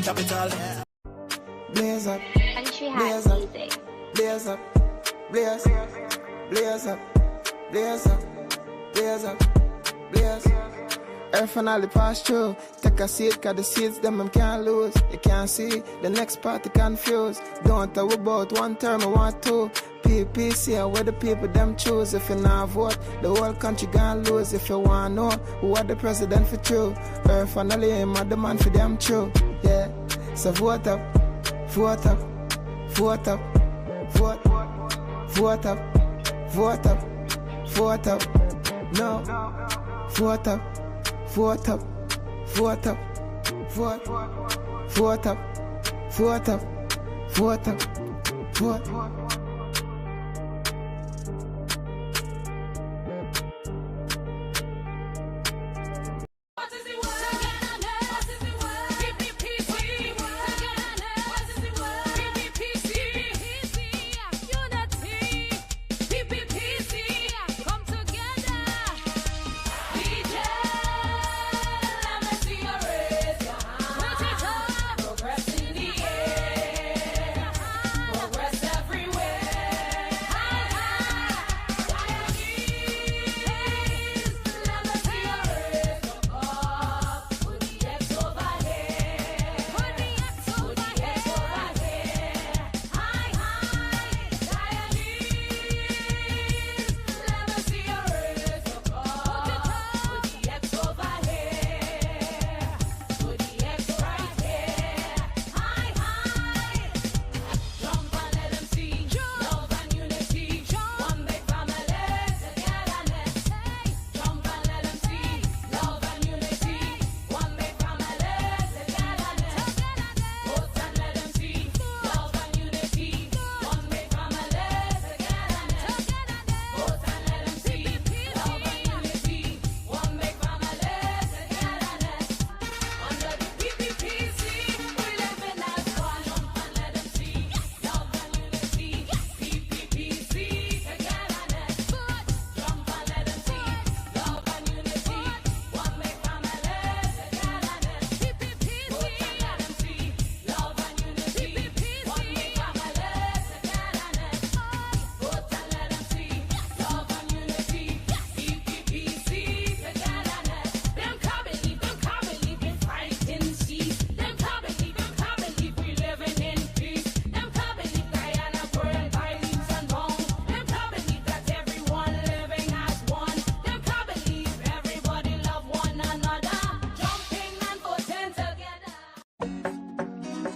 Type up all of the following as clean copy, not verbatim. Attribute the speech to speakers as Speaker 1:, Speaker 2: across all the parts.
Speaker 1: capital. Blaze up,
Speaker 2: Country
Speaker 1: blaze
Speaker 2: Hat
Speaker 1: up,
Speaker 2: Music.
Speaker 1: blaze up, blaze, blaze up, blaze up, blaze up, blaze. Earth and all the pass through. Take a seat, cause the seats them can't lose. You can't see the next party confused. Don't talk about one term, I want two. PPC are where the people them choose. If you not vote, the whole country gonna lose. If you want to know who are the president for true, Earth and all him are the man for them true. Yeah, so vote up, vote up, vote up, vote, vote up, vote up, vote up, no, vote up. Vote up, vote up, vote, vote up, vote up, vote up, vote.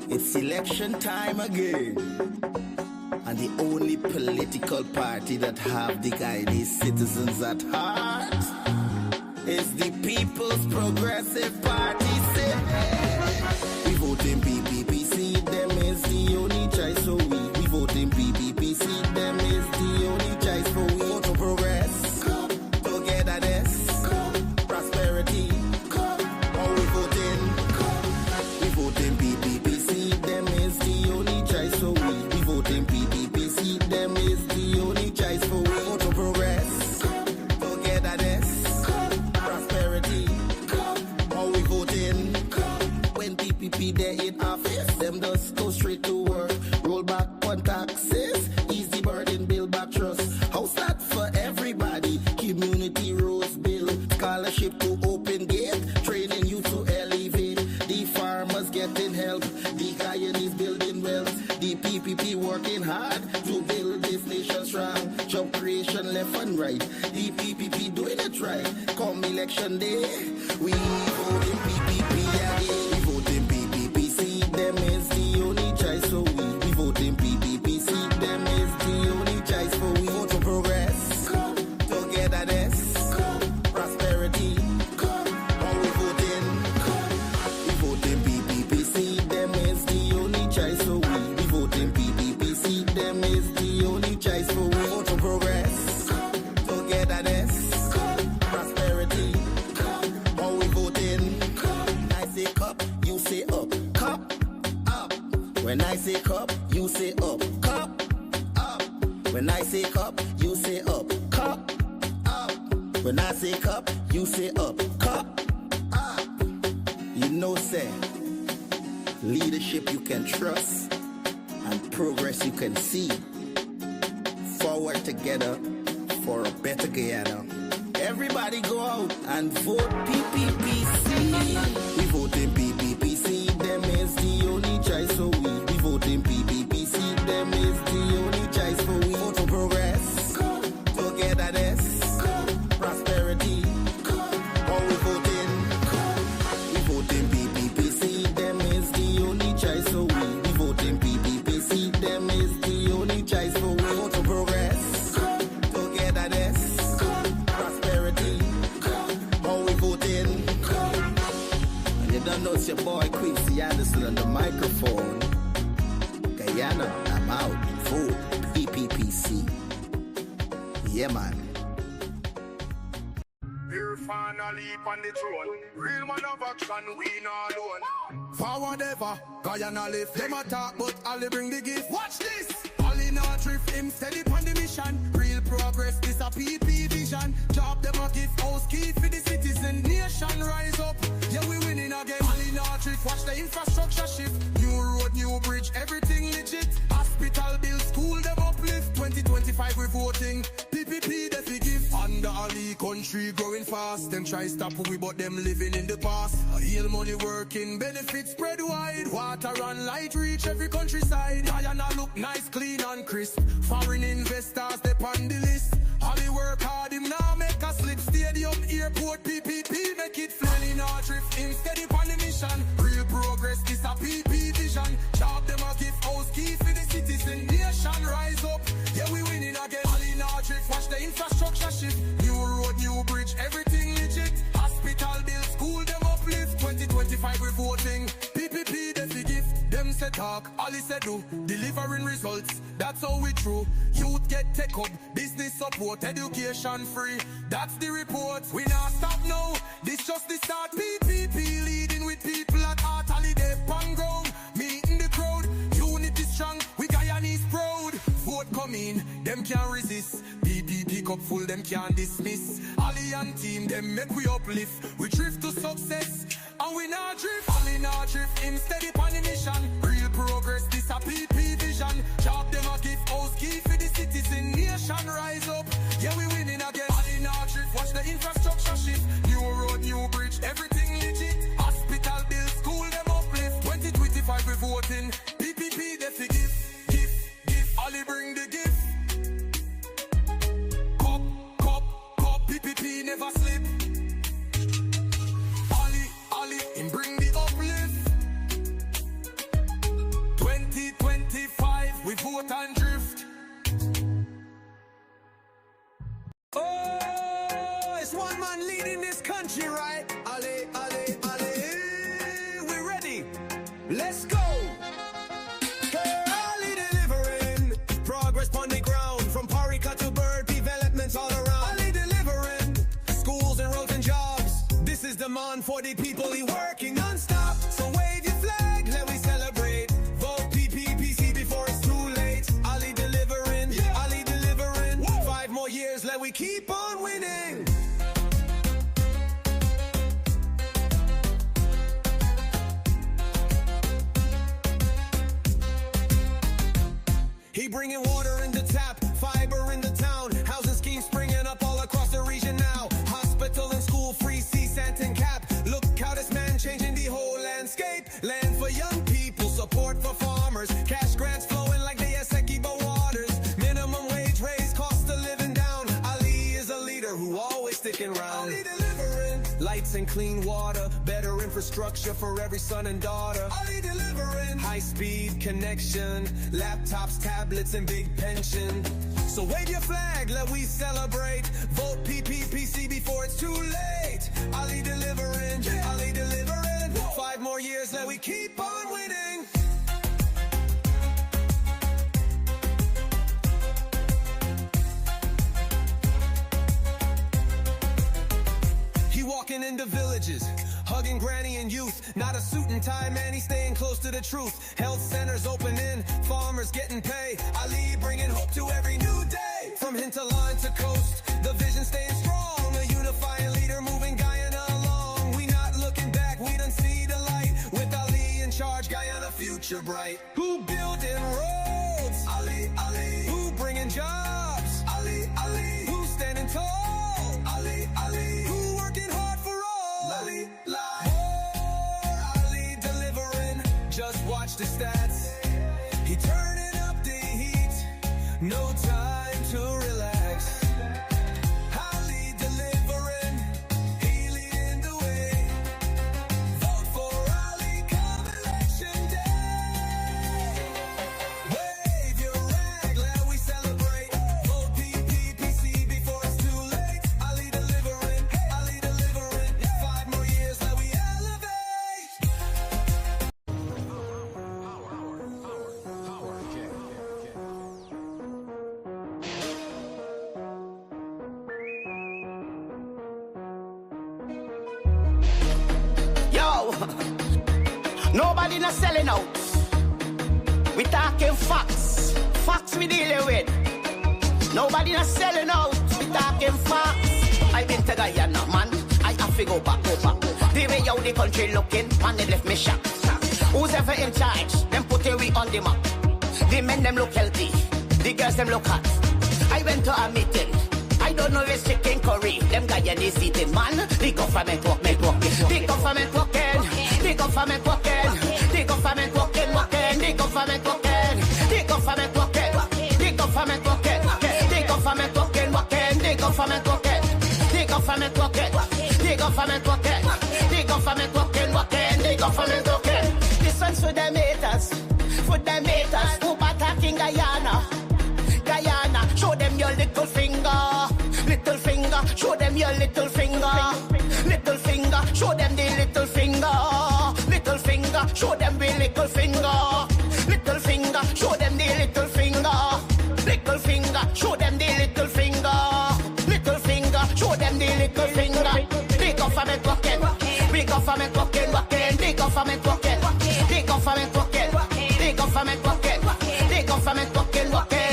Speaker 3: It's election time again. And the only political party that have the guiding citizens at heart is the People's Progressive Party. We vote in PPPC, them is the only choice for we vote in PPPC, them is the only choice for we. Vote for progress, togetherness, prosperity. All we vote in PPPC, them is the only choice for we vote in PPPC, them is the only choice for we. Vote for progress, togetherness, prosperity. All we vote in. When PPP there in office, them just go straight to work. Roll back on taxes, ease the burden, build back trust. House that for everybody, community rose bill, scholarship to open gate, training you to elevate. The farmers getting help, the Guyanese building wealth, the PPP working hard to build this nation strong. Job creation left and right, the PPP doing it right. Come election day, we vote in PPP again. We vote in PPPC, them is the only choice for we vote in PPPC, them is the only choice for we. Vote for progress, togetherness, prosperity. All we vote in PPPC, them is the only choice for we vote in PPPC, them is the only choice for we. Vote for progress, togetherness, prosperity. All we vote in. I say cup, you say up. Cup, up. When I say cup, you say up. Cup, up. When I say cup, you say up. Cup, up. When I say cup, you say up. Cup, up. You know, say, leadership you can trust, and progress you can see. Forward together for a better Guyana. Everybody go out and vote PPPC. We voting PPPC, them is the only choice for we. We voting PPPC, them is the only choice for we. Vote for progress, togetherness, prosperity. All we voting PPPC, them is the only choice for we. We voting PPPC, them is the only choice for we. Vote for progress, togetherness, prosperity. All we voting. And you don't know it's your boy Quincy Anderson on the microphone. Guyana, I'm out. Vote PPPC. Yeah, man.
Speaker 2: We're finally on the throne. Real man of action, we not alone. Forward ever, Guyana lift. Them attack, but Ali bring the gift. Watch this. Ali not drift, him steady on the mission. Real progress, this a PP vision. Job them a gift, house key for the citizen. Nation rise up, yeah we winning again. Ali not drift, watch the infrastructure shift. New road, new bridge, everything legit. Hospital bill, school them uplift. 2025 we voting. PPP they fi give. Under Ali country growing fast. Them try stop we but them living in the past. Heal money working, benefits spread wide. Water and light reach every countryside. Guyana look nice, clean and crisp. Foreign investors they on the list. Ali work hard, him now make a slip. Stadium, airport, PPP make it fly. Ali not drift, him steady on the mission. Real progress, this a PP vision. Job them a gift, house key for the citizen. Nation rise up, yeah we winning again. Ali not drift, watch the infrastructure shift. New road, new bridge, everything legit. Hospital bill, school them uplift. 2025 we voting. PPP they fi gift. Them say talk, Ali say do. Delivering results, that's how we true. Youth get take up, business support, education free. That's the report. We not stop now. This just the start. PPP leading with people at heart. Ali they pan ground, meeting the crowd. Unity strong, we Guyanese proud. Vote come in, them can't resist. PPP cup full, them can't dismiss. Ali and team, them make we uplift. We drift to success, and we not drift. Ali not drift, him steady on the mission. Real progress, this a PP vision. Job them a gift, house key for the citizen. Nation rise up, yeah we winning again. Ali not drift, watch the infrastructure shift. New road, new bridge, everything legit. Hospital bill, school them uplift. 2025 we voting. PPP they fi give. Ali bring the gift. Cup, PPP never slip. Ali, him bring the uplift. 2025, we vote and drift. Oh, it's one man leading this country, right? Ali, we ready? Let's go. On the ground, from Parika to Bird, developments all around. Ali delivering schools and roads and jobs. This is the man for the people, he working non-stop. So wave your flag, let we celebrate. Vote PPPC before it's too late. Ali delivering, yeah. Ali delivering. Whoa. 5 more years, let we keep on winning. He bringing water in the tap, fiber in the town. Housing schemes springing up all across the region now. Hospital and school free, CSANT and CAP. Look how this man changing the whole landscape. Land for young people, support for farmers. Cash grants flowing like the Essequibo waters. Minimum wage raise, cost of living down. Ali is a leader who always sticking around. Ali delivering lights and clean water, better infrastructure for every son and daughter. Ali delivering high-speed connection, laptops, tablets, and big pension. So wave your flag, let we celebrate. Vote PPPC before it's too late. Ali delivering, yeah. Ali delivering. 5 more years, let we keep on winning. He walking into villages, hugging granny and youth. Not a suit and tie, man, he's staying close to the truth. Health centers opening, farmers getting pay. Ali bringing hope to every new day. From hinterland to coast, the vision staying strong. A unifying leader moving Guyana along. We not looking back, we done see the light. With Ali in charge, Guyana future bright. Who building roads? Ali, Ali. Who bringing jobs? Ali, Ali. Who standing tall? Ali, Ali. Who working hard for all? Ali, Ali. More Ali delivering. Just watch the stats. He turning up the heat. No time to relax. Ali delivering. He leading the way. Vote for Ali come election day. Wave your rag, let we celebrate. Vote PPPC before it's too late. Ali delivering. 5 more years, let we elevate.
Speaker 3: Yo, nobody not selling out. We talking facts. Facts we dealing with. Nobody not selling out. We talking facts. I been to Guyana, man. I have to go back. The way out the country looking, man, they left me shocked. Who's ever in charge? Them put we on the map. The men them look healthy. The girls them look hot. I went to a meeting. I don't know if chicken curry. Them Guyanese eating, man. The government work. The government working. The government working. The government working. The government working. The government working. The government working. The government working. The government working. The government working. The government working. The government working. The government working. This one's for them haters. For them haters who attacking Guyana. Show them your little finger. Little finger, show them your little finger. Little finger, show them the little finger. Little finger, show them the little finger. Little finger, show them the little finger. Little finger, show them the little finger. Little finger, show them the little finger. The government working. The government working. The government working. The government working. The government working. The government working.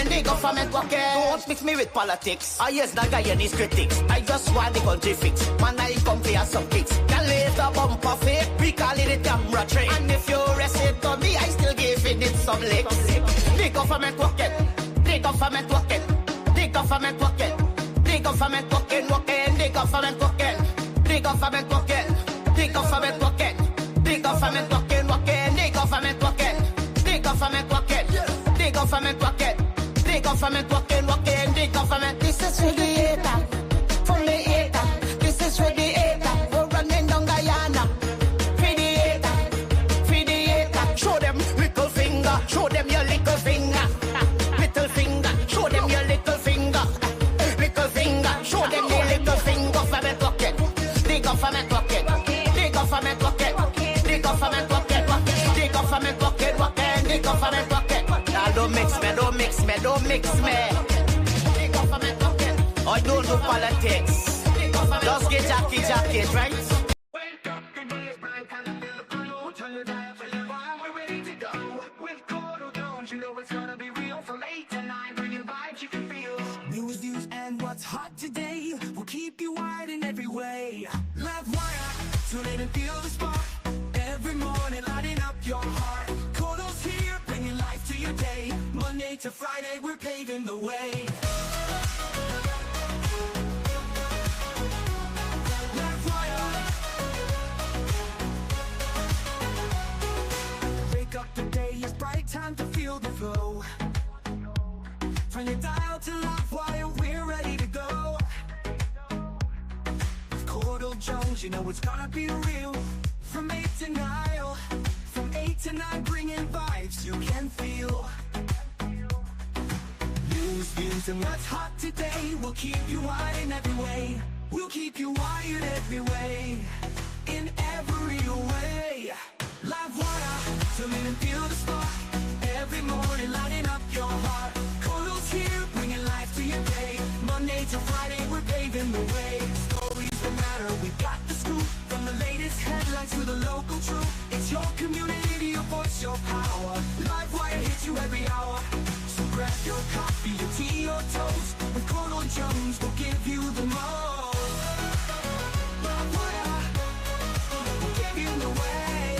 Speaker 3: The government working. Don't mix me with politics. I yes, the Guyanese critics. I just want the country fixed. Man, I come for some kicks. Can leave the bumper fake. We call it a camera trick. And if you rest it to me, I still give it some licks. The government working. The government working. The government working. The government working. The government working. The government working. The government working. The government working. The government working. The government working. The government working. The government working. The government. This is for the hater. For the hater. This is for the hater. We're running down Guyana. For the hater. For the hater. Show them little finger. Show them your little finger. Little finger. Show them your little finger. Little finger. Show them your little finger. Government working. The government working. The government working. The government working. The government working. The government working. Now don't mix me. Don't mix me. Don't mix me. The government working. I don't do politics. Just get jacket, right?
Speaker 2: Wake up, the day is bright, and I feel the blue. Turn your dial for Livewire, we're ready to go. With Courdel Jones, you know it's gonna be real. From 8 to 9, bringing vibes you can feel. News, and what's hot today will keep you wired in every way. Livewire, tune in and feel the spark. Every morning, lighting up your heart. Courdel's here, bringing life to your day. Monday to Friday, we're paving the way. Wake up, the day is bright, time to feel the flow. Turn your dial to Livewire, we're ready to go. With Courdel Jones, you know it's gonna be real. From 8 to 9, from 8 to 9, bringing vibes you can feel. News, views, and what's hot today will keep you wired in every way. We'll keep you wired every way. In every way. Livewire, tune in and feel the spark. Every morning, lighting up your heart. Courdel's here, bringing life to your day. Monday to Friday, we're paving the way. Stories that matter, we got the scoop. From the latest headlines to the local truth. It's your community, your voice, your power. Livewire hits you every hour. So grab your coffee, your tea, or toast. With Courdel Jones, we'll give you the most. Livewire, we'll give you the way.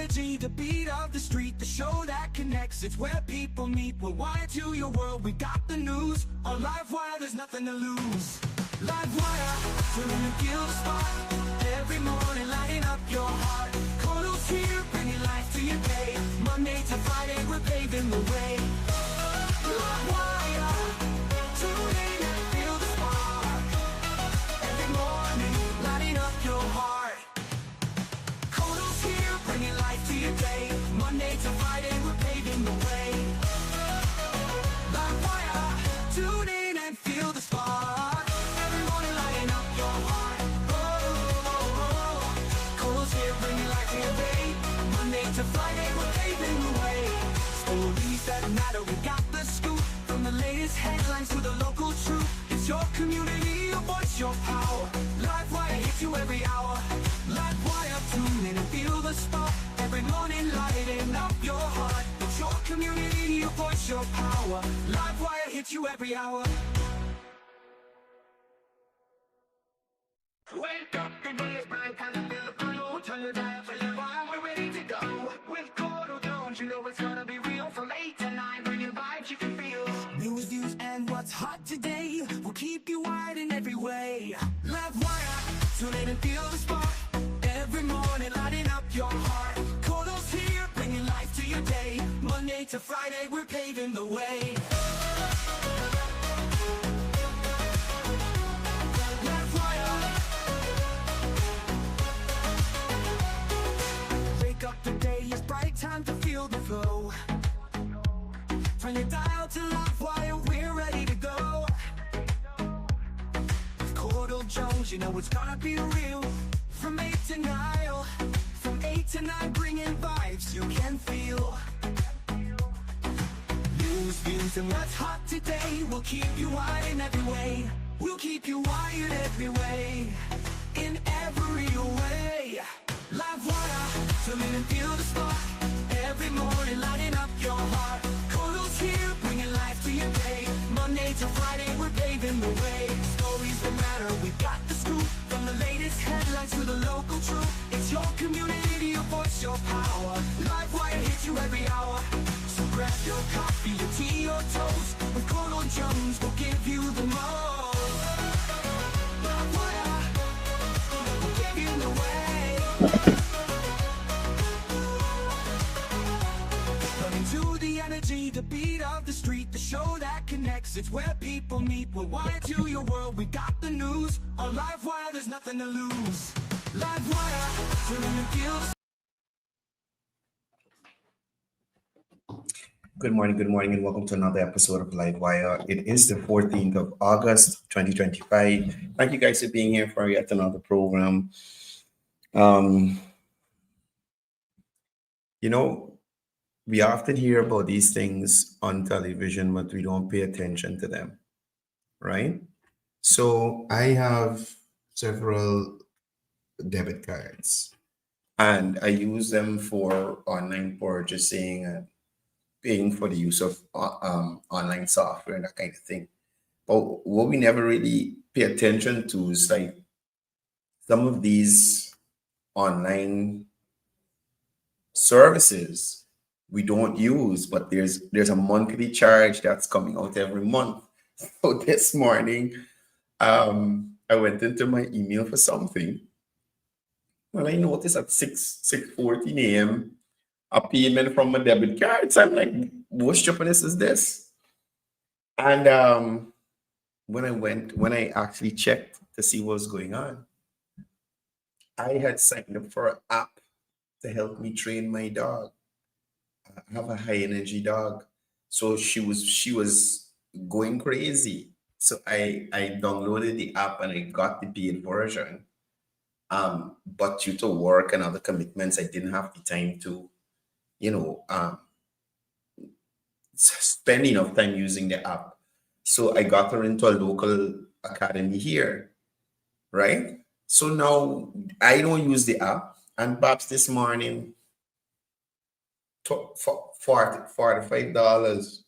Speaker 2: energy, the beat of the street, the show that connects. It's where people meet. We're wired to your world. We got the news on Livewire. There's nothing to lose. Livewire, filling the guild spot. Every morning, lighting up your heart. Cordel's here, bringing life to your day. Monday to Friday, we're paving the way. Livewire, tune in and feel the spark. Every morning, lighting up your heart. Cordel's here, bringing life to your day. Monday to Friday, we're paving the way. Livewire, tune in and feel the spark. Every morning, lighting up your heart. Cordel's here, bringing life to your day. Monday to Friday, we're paving the way. Stories that matter, we got the scoop. From the latest headlines to the local truth. It's your community, your voice, your power. Livewire hits you every hour. Livewire, tune in and feel the spark. Every morning, lighting up your heart. It's your community, your voice, your power. Livewire hits you every hour. Wake up, the day is bright, and I feel the blue. Turn your dial for your vibe, we're ready to go. With Courdel Jones, you know it's gonna be real. From 8 to 9, bringing vibes you can feel. News, views, and what's hot today will keep you wired in every way. Livewire, tune in and feel the spark. Every morning, lighting up your heart. Cordel's here, bringing life to your day. Monday to Friday, we're paving the way. Wake up, the day is bright, time to feel the flow. Turn your dial to Livewire, we're ready to go. With Courdel Jones, you know it's gonna be real. From 8 to 9, from 8 to 9, bringing vibes you can feel. News, views, and what's hot today will keep you wired in every way. We'll keep you wired every way, in every way. Livewire, tune in and feel the spark. Every morning, lighting up your heart. Cordel's here, bringing life to your day. Monday to Friday, we're paving the way. Stories that matter, we got the scoop. From the latest headlines to the local truth. It's your community, your voice, your power. Livewire hits you every hour. So grab your coffee, your tea, your toast. With Courdel Jones, we'll give you the most. Livewire, we'll give you the way. Running to the energy, the beat of the street, the show that connects. It's where people meet. We're wired to your world. We got the news on Livewire. There's nothing to lose. Livewire, turning the guild.
Speaker 4: Good morning, and welcome to another episode of Livewire. It is the 14th of August, 2025. Thank you guys for being here for yet another program. We often hear about these things on television, but we don't pay attention to them, right? So I have several debit cards, and I use them for online purchasing and paying for the use of online software and that kind of thing. But what we never really pay attention to is like some of these online services we don't use, but there's a monthly charge that's coming out every month. So this morning, I went into my email for something. Well, I noticed at 6:14 a.m. a payment from a debit card. So I'm like, what stupidness is this? And when I actually checked to see what was going on, I had signed up for an app to help me train my dog. I have a high energy dog. So she was going crazy. So I downloaded the app and I got the paid version. But due to work and other commitments, I didn't have the time to, spend enough time using the app. So I got her into a local academy here, right? So now I don't use the app. And perhaps this morning, $45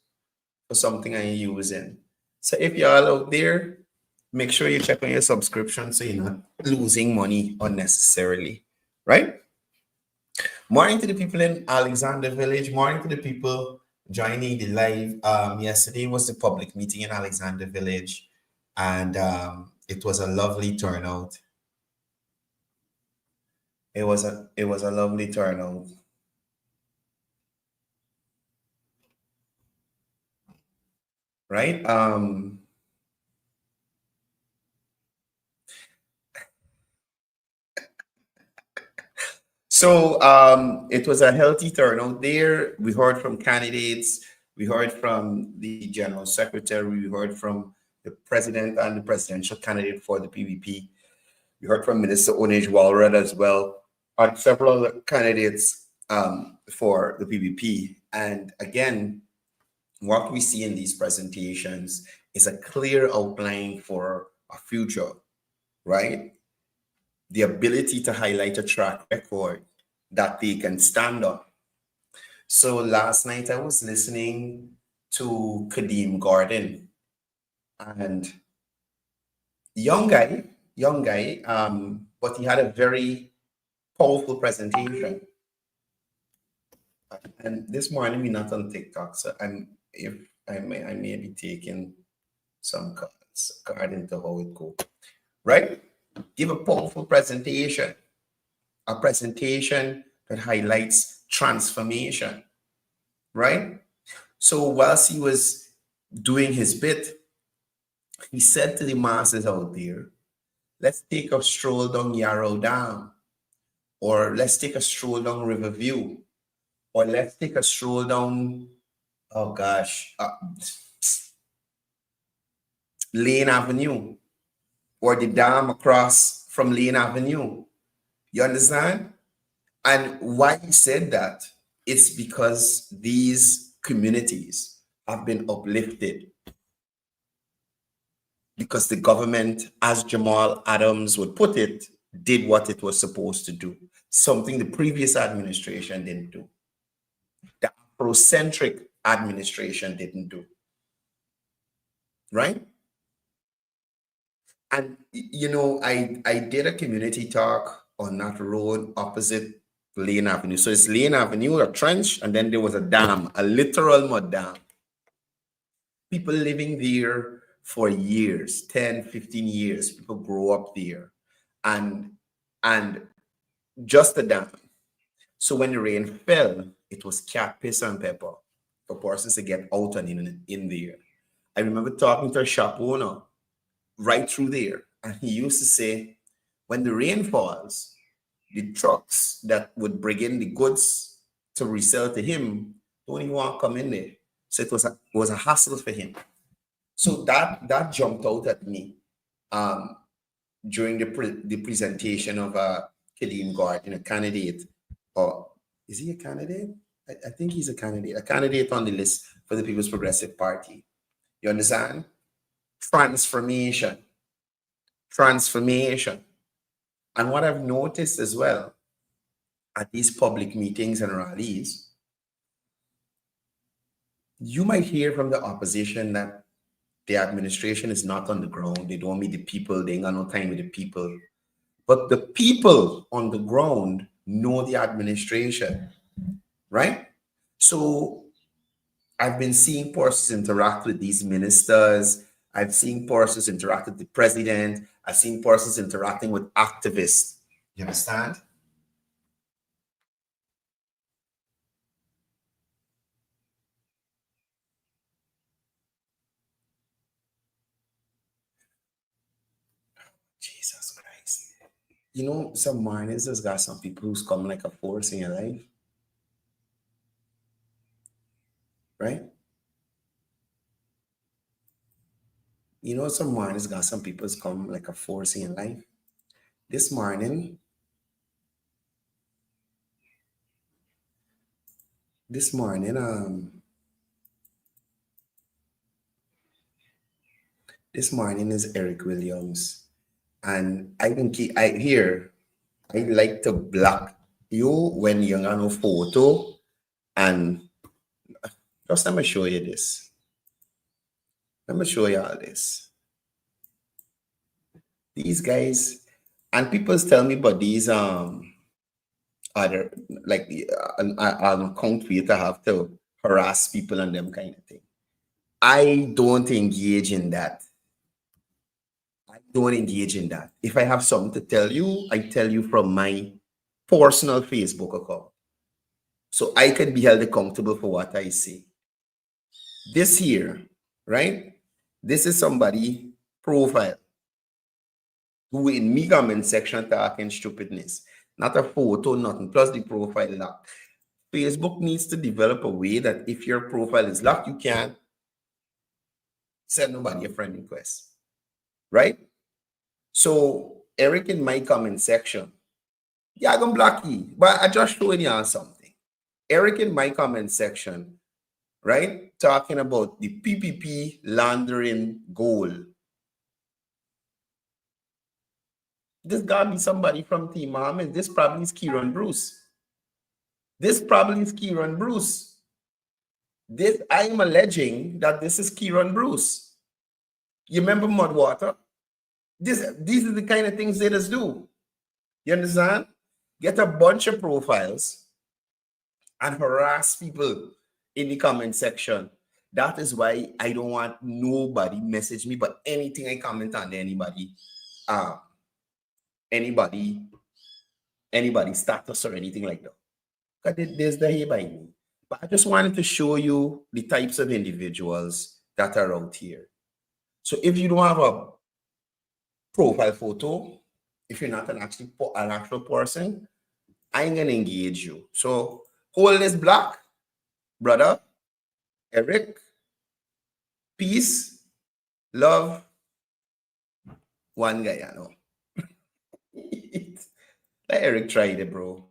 Speaker 4: for something I'm using. So if y'all out there, make sure you check on your subscription so you're not losing money unnecessarily, right? Morning to the people in Alexander Village. Morning to the people joining the live. Yesterday was the public meeting in Alexander Village, and it was a lovely turnout. It was a lovely turnout. Right? So it was a healthy turnout there. We heard from candidates, we heard from the general secretary, we heard from the president and the presidential candidate for the PVP. We heard from Minister Onij Walred as well, and several other candidates for the PVP. And again, what we see in these presentations is a clear outline for a future, right? The ability to highlight a track record that they can stand on. So last night I was listening to Kadeem Gordon, and young guy, but he had a very powerful presentation. And this morning we're not on TikTok, so if I may be taking some cards according to how it goes. Right? Give a powerful presentation. A presentation that highlights transformation, right? So whilst he was doing his bit, he said to the masses out there, let's take a stroll down Yarrow Dam, or let's take a stroll down Riverview, or let's take a stroll down, oh gosh, Lane Avenue, or the dam across from Lane Avenue. You understand? And why he said that, it's because these communities have been uplifted because the government, as Jamal Adams would put it, did what it was supposed to do, something the previous administration didn't do, the Afrocentric administration didn't do, right? And, you know, I did a community talk on that road opposite Lane Avenue. So it's Lane Avenue, a trench, and then there was a dam, a literal mud dam. People living there for years, 10, 15 years, people grow up there. And just a dam. So when the rain fell, it was cat piss and pepper for persons to get out and in there. I remember talking to a shop owner right through there, and he used to say, when the rain falls, the trucks that would bring in the goods to resell to him don't even want to come in there. So it was a hassle for him. So that jumped out at me during the presentation of Kadeem Gordon, a candidate, or is he a candidate? I think he's a candidate on the list for the People's Progressive Party. You understand? Transformation. And what I've noticed as well at these public meetings and rallies, you might hear from the opposition that the administration is not on the ground. They don't meet the people. They ain't got no time with the people. But the people on the ground know the administration, right? So I've been seeing persons interact with these ministers. I've seen persons interact with the president. I've seen persons interacting with activists. You understand? Jesus Christ. You know, some miners has got some people who's come like a force in your life. Right? You know, some miners got some people who's come like a force in your life. This morning, this morning is Eric Williams. And I like to block you when you're on a photo. And just let me show you this. Let me show you all this. These guys, and people tell me about these other, like an account for you to have to harass people and them kind of thing. I don't engage in that. I don't engage in that. If I have something to tell you, I tell you from my personal Facebook account. So I can be held accountable for what I say. This here, right? This is somebody profile who in me comment section talking stupidness. Not a photo, nothing. Plus the profile locked. Facebook needs to develop a way that if your profile is locked, you can't send nobody a friend request. Right? So Eric in my comment section, yeah, I'm gonna block you. But I just showing you something. Eric in my comment section, right? Talking about the PPP laundering goal. This gotta be somebody from Team Mohammed. This probably is Kieran Bruce. This probably is Kieran Bruce. This I'm alleging that this is Kieran Bruce. You remember Mudwater? These are the kind of things they just do. You understand? Get a bunch of profiles and harass people in the comment section. That is why I don't want nobody message me, but anything I comment on anybody status or anything like that. Because there's the here by me. But I just wanted to show you the types of individuals that are out here. So if you don't have a profile photo, if you're not an actual person, I ain't gonna engage you. So hold this black, brother, Eric, peace, love, one guy, I know. Let Eric try it, bro.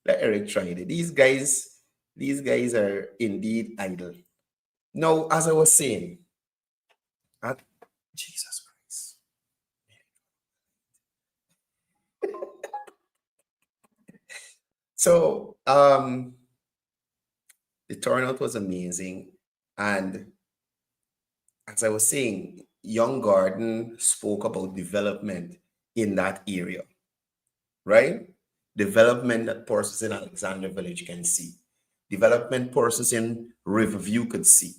Speaker 4: Let Eric try it. These guys are indeed idle. Now, as I was saying, Jesus Christ. So the turnout was amazing. And as I was saying, Young Garden spoke about development in that area, right? Development that persons in Alexander Village can see. Development persons in Riverview could see.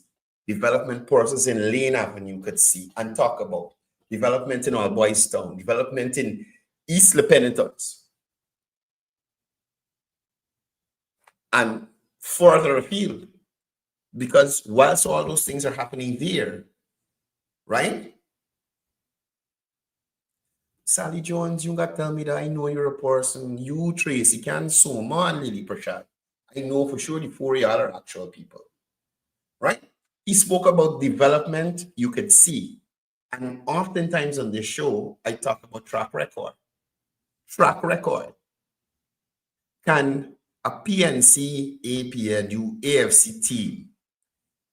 Speaker 4: Development persons in Lane Avenue could see and talk about. Development in All Boys Town. Development in East Le Penitence. And further afield. Because whilst all those things are happening there, right? Sally Jones, you got to tell me that I know you're a person. You, Tracy, can so man, Lily Prashad. I know for sure the four of y'all are actual people, right? He spoke about development you could see. And oftentimes on this show, I talk about track record. Track record. Can a PNC, APNU, AFC team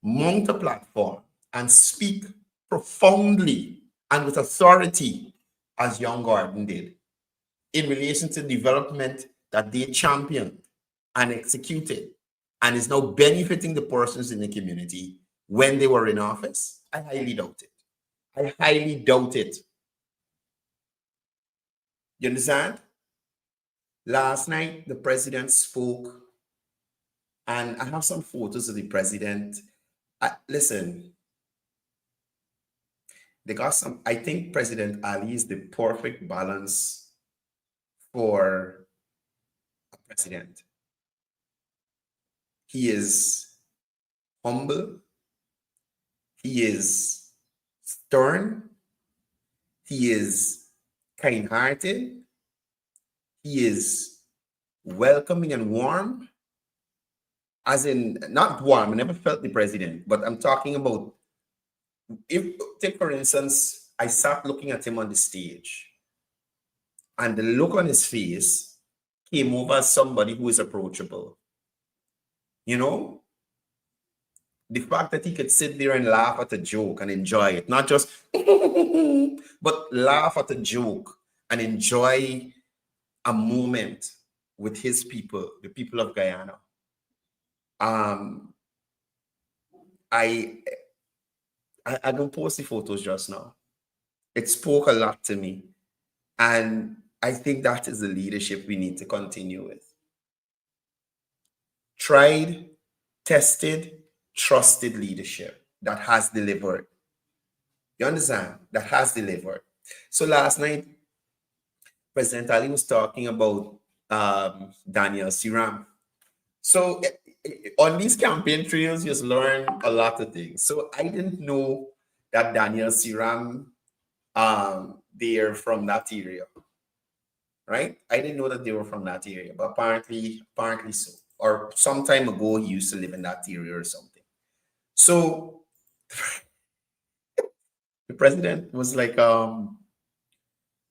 Speaker 4: mount a platform and speak profoundly and with authority as Young Garden did in relation to development that they championed and executed and is now benefiting the persons in the community when they were in office? I highly doubt it. I highly doubt it. You understand? Last night, the president spoke, and I have some photos of the president. Listen, they got some. I think President Ali is the perfect balance for a president. He is humble. He is stern. He is kind-hearted. He is welcoming and warm. As in, not warm, I never felt the president, but I'm talking about, take for instance, I sat looking at him on the stage, and the look on his face came over as somebody who is approachable. You know? The fact that he could sit there and laugh at a joke and enjoy it, not just, but laugh at a joke and enjoy a moment with his people, the people of Guyana. I don't post the photos just now. It spoke a lot to me. And I think that is the leadership we need to continue with. tried, tested, trusted leadership that has delivered. You understand? That has delivered. So last night, President Ali was talking about Daniel Siram. So on these campaign trails, you just learn a lot of things. So I didn't know that Daniel Siram, they're from that area, right? I didn't know that they were from that area, but apparently so. Or some time ago, he used to live in that area or something. So the president was like,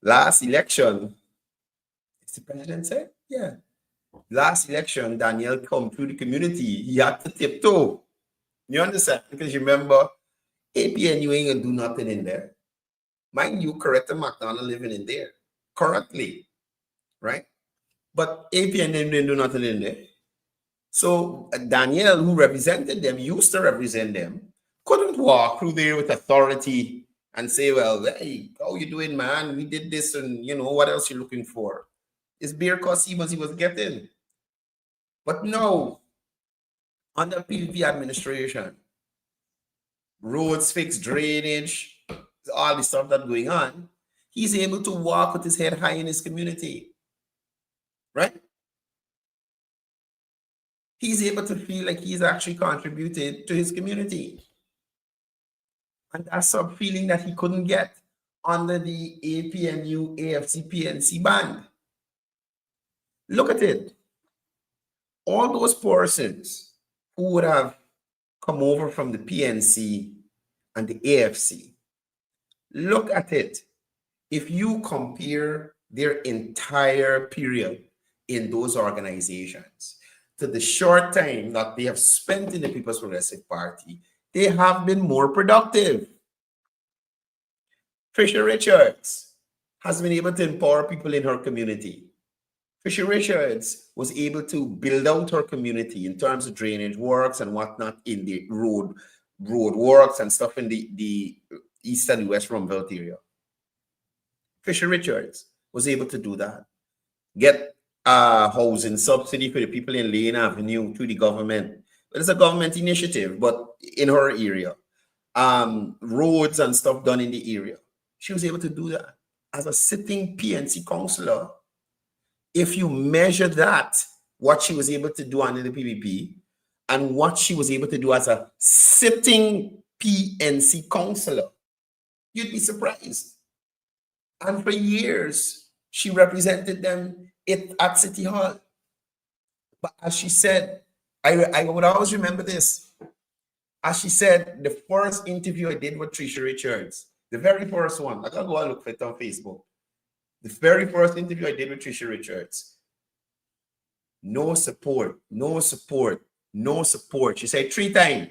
Speaker 4: last election, is the president said, yeah. Last election, Daniel come through the community. He had to tiptoe. You understand? Because you remember, APNU ain't gonna do nothing in there. Mind you, Coretta McDonald living in there currently, right? But APN didn't do nothing in there. So Daniel, who represented them, used to represent them, couldn't walk through there with authority and say, well, hey, how you doing, man? We did this, and you know, what else you looking for? It's beer cost he was getting. But no, under PVP administration, roads fixed, drainage, all the stuff that's going on, he's able to walk with his head high in his community, right? He's able to feel like he's actually contributed to his community. And that's a feeling that he couldn't get under the APNU AFC PNC band. Look at it. All those persons who would have come over from the PNC and the AFC, look at it. If you compare their entire period in those organizations to the short time that they have spent in the People's Progressive Party, they have been more productive. Trisha Richards has been able to empower people in her community. Trisha Richards was able to build out her community in terms of drainage works and whatnot in the road works and stuff in the east and west Rumvelt area. Trisha Richards was able to do that. Get housing subsidy for the people in Lane Avenue through the government. It's a government initiative, but in her area. Roads and stuff done in the area. She was able to do that as a sitting PNC councillor. If you measure that, what she was able to do under the PVP and what she was able to do as a sitting PNC councillor, you'd be surprised. And for years, she represented them at City Hall. But as she said, I would always remember this. As she said, the first interview I did with Trisha Richards, the very first one, I gotta go and look for it on Facebook. The very first interview I did with Trisha Richards, no support, no support, no support. She said 3 times.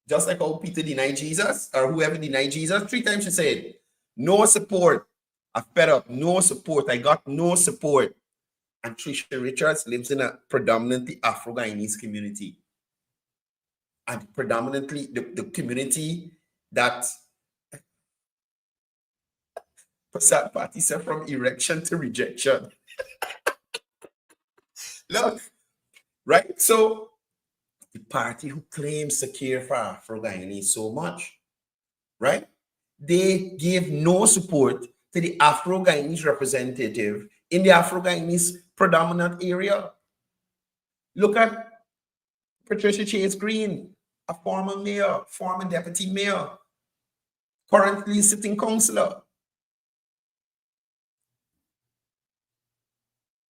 Speaker 4: Just like how Peter denied Jesus, or whoever denied Jesus, 3 times she said, no support. I fed up, no support. I got no support. And Trisha Richards lives in a predominantly Afro-Guyanese community. And predominantly the community that Passat Party said from erection to rejection. Look, right? So the party who claims to care for Afro-Guyanese so much, right? They gave no support to the Afro-Guyanese representative in the Afro-Guyanese predominant area. Look at Patricia Chase Green, a former mayor, former deputy mayor, currently sitting councillor.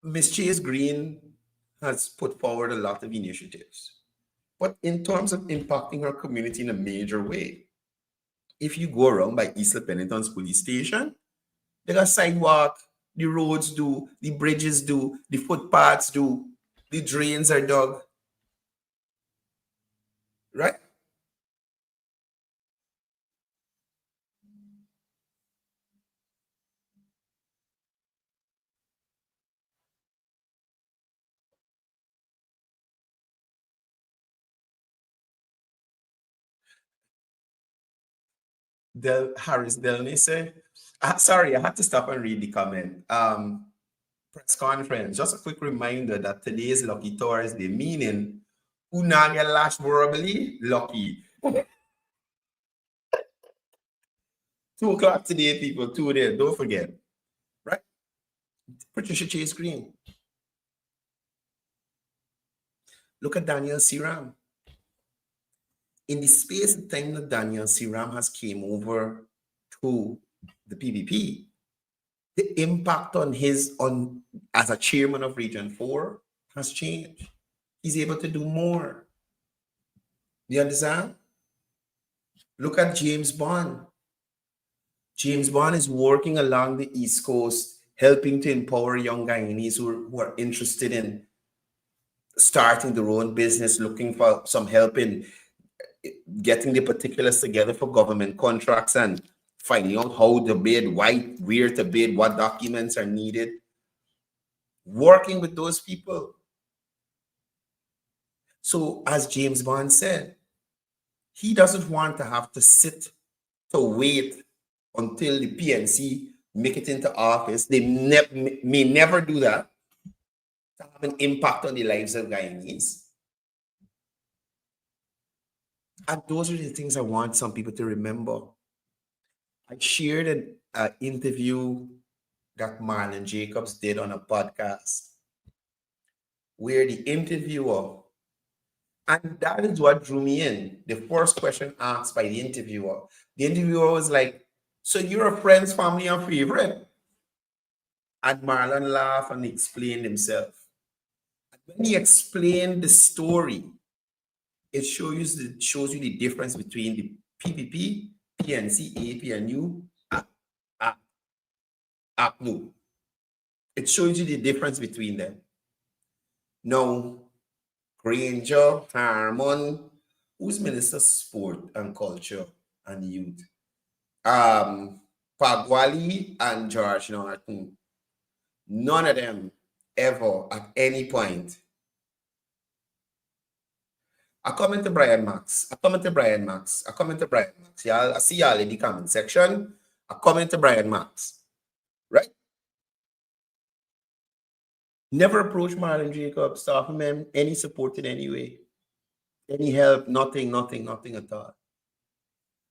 Speaker 4: Ms. Chase Green has put forward a lot of initiatives, but in terms of impacting her community in a major way, if you go around by East Penitence Police Station, they got sidewalk, the roads do, the bridges do, the footpaths do, the drains are dug, right? Harris Delney said, sorry, I had to stop and read the comment. press conference. Just a quick reminder that today is Lucky Thursday, meaning who not get lashed verbally, lucky. 2 o'clock today, people. 2 there. Don't forget. Right? Patricia Chase Green. Look at Daniel Siram. In the space of time that Daniel Siram has came over to the PPP, the impact on as a chairman of Region 4 has changed. He's able to do more. You understand? Look at James Bond. James Bond is working along the East Coast, helping to empower young Guyanese who are interested in starting their own business, looking for some help in getting the particulars together for government contracts and finding out how to bid, where to bid, what documents are needed. Working with those people. So as James Bond said, he doesn't want to have to sit to wait until the PNC make it into office. They may never do that to have an impact on the lives of Guyanese. And those are the things I want some people to remember. I shared an interview that Marlon Jacobs did on a podcast where the interviewer, and that is what drew me in. The first question asked by the interviewer was like, so you're a friend's family and favorite? And Marlon laughed and explained himself. And when he explained the story, it shows you the difference between the PPP, PNC, APNU, APNU. It shows you the difference between them. Now, Granger, Harmon, who's Minister of Sport and Culture and Youth? Pagwali and George Norton. None of them ever at any point. I comment to Brian Max. Y'all, I see y'all in the comment section. I comment to Brian Max. Right? Never approach Marlon Jacobs, to offer him any support in any way. Any help, nothing at all.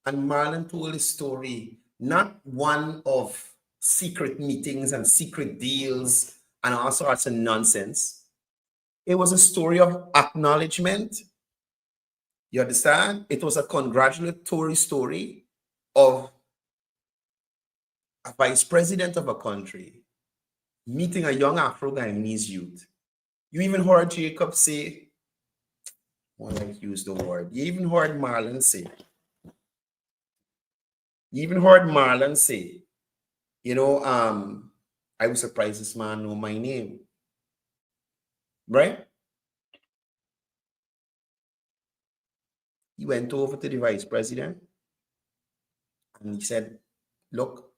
Speaker 4: And Marlon told his story, not one of secret meetings and secret deals and all sorts of nonsense. It was a story of acknowledgement. You understand? It was a congratulatory story of a vice president of a country meeting a young Afro-Guyanese youth. You even heard Jacob say, well, I use the word. You even heard Marlon say, you know, I was surprised this man know my name. Right? He went over to the vice president and he said, look,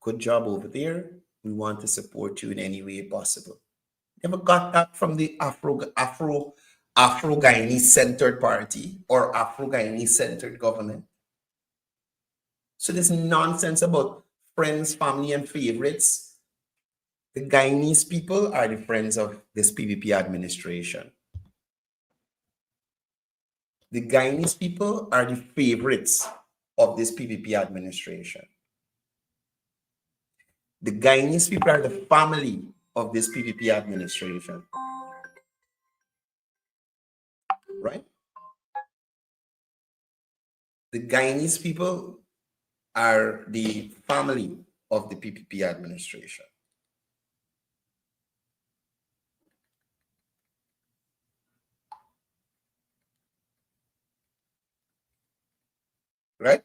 Speaker 4: good job over there. We want to support you in any way possible. Never got that from the Afro-Guyanese centered party or Afro-Guyanese centered government. So this nonsense about friends, family, and favorites. The Guyanese people are the friends of this PPP administration. The Guyanese people are the favorites of this PPP administration. The Guyanese people are the family of this PPP administration. Right? The Guyanese people are the family of the PPP administration. Right?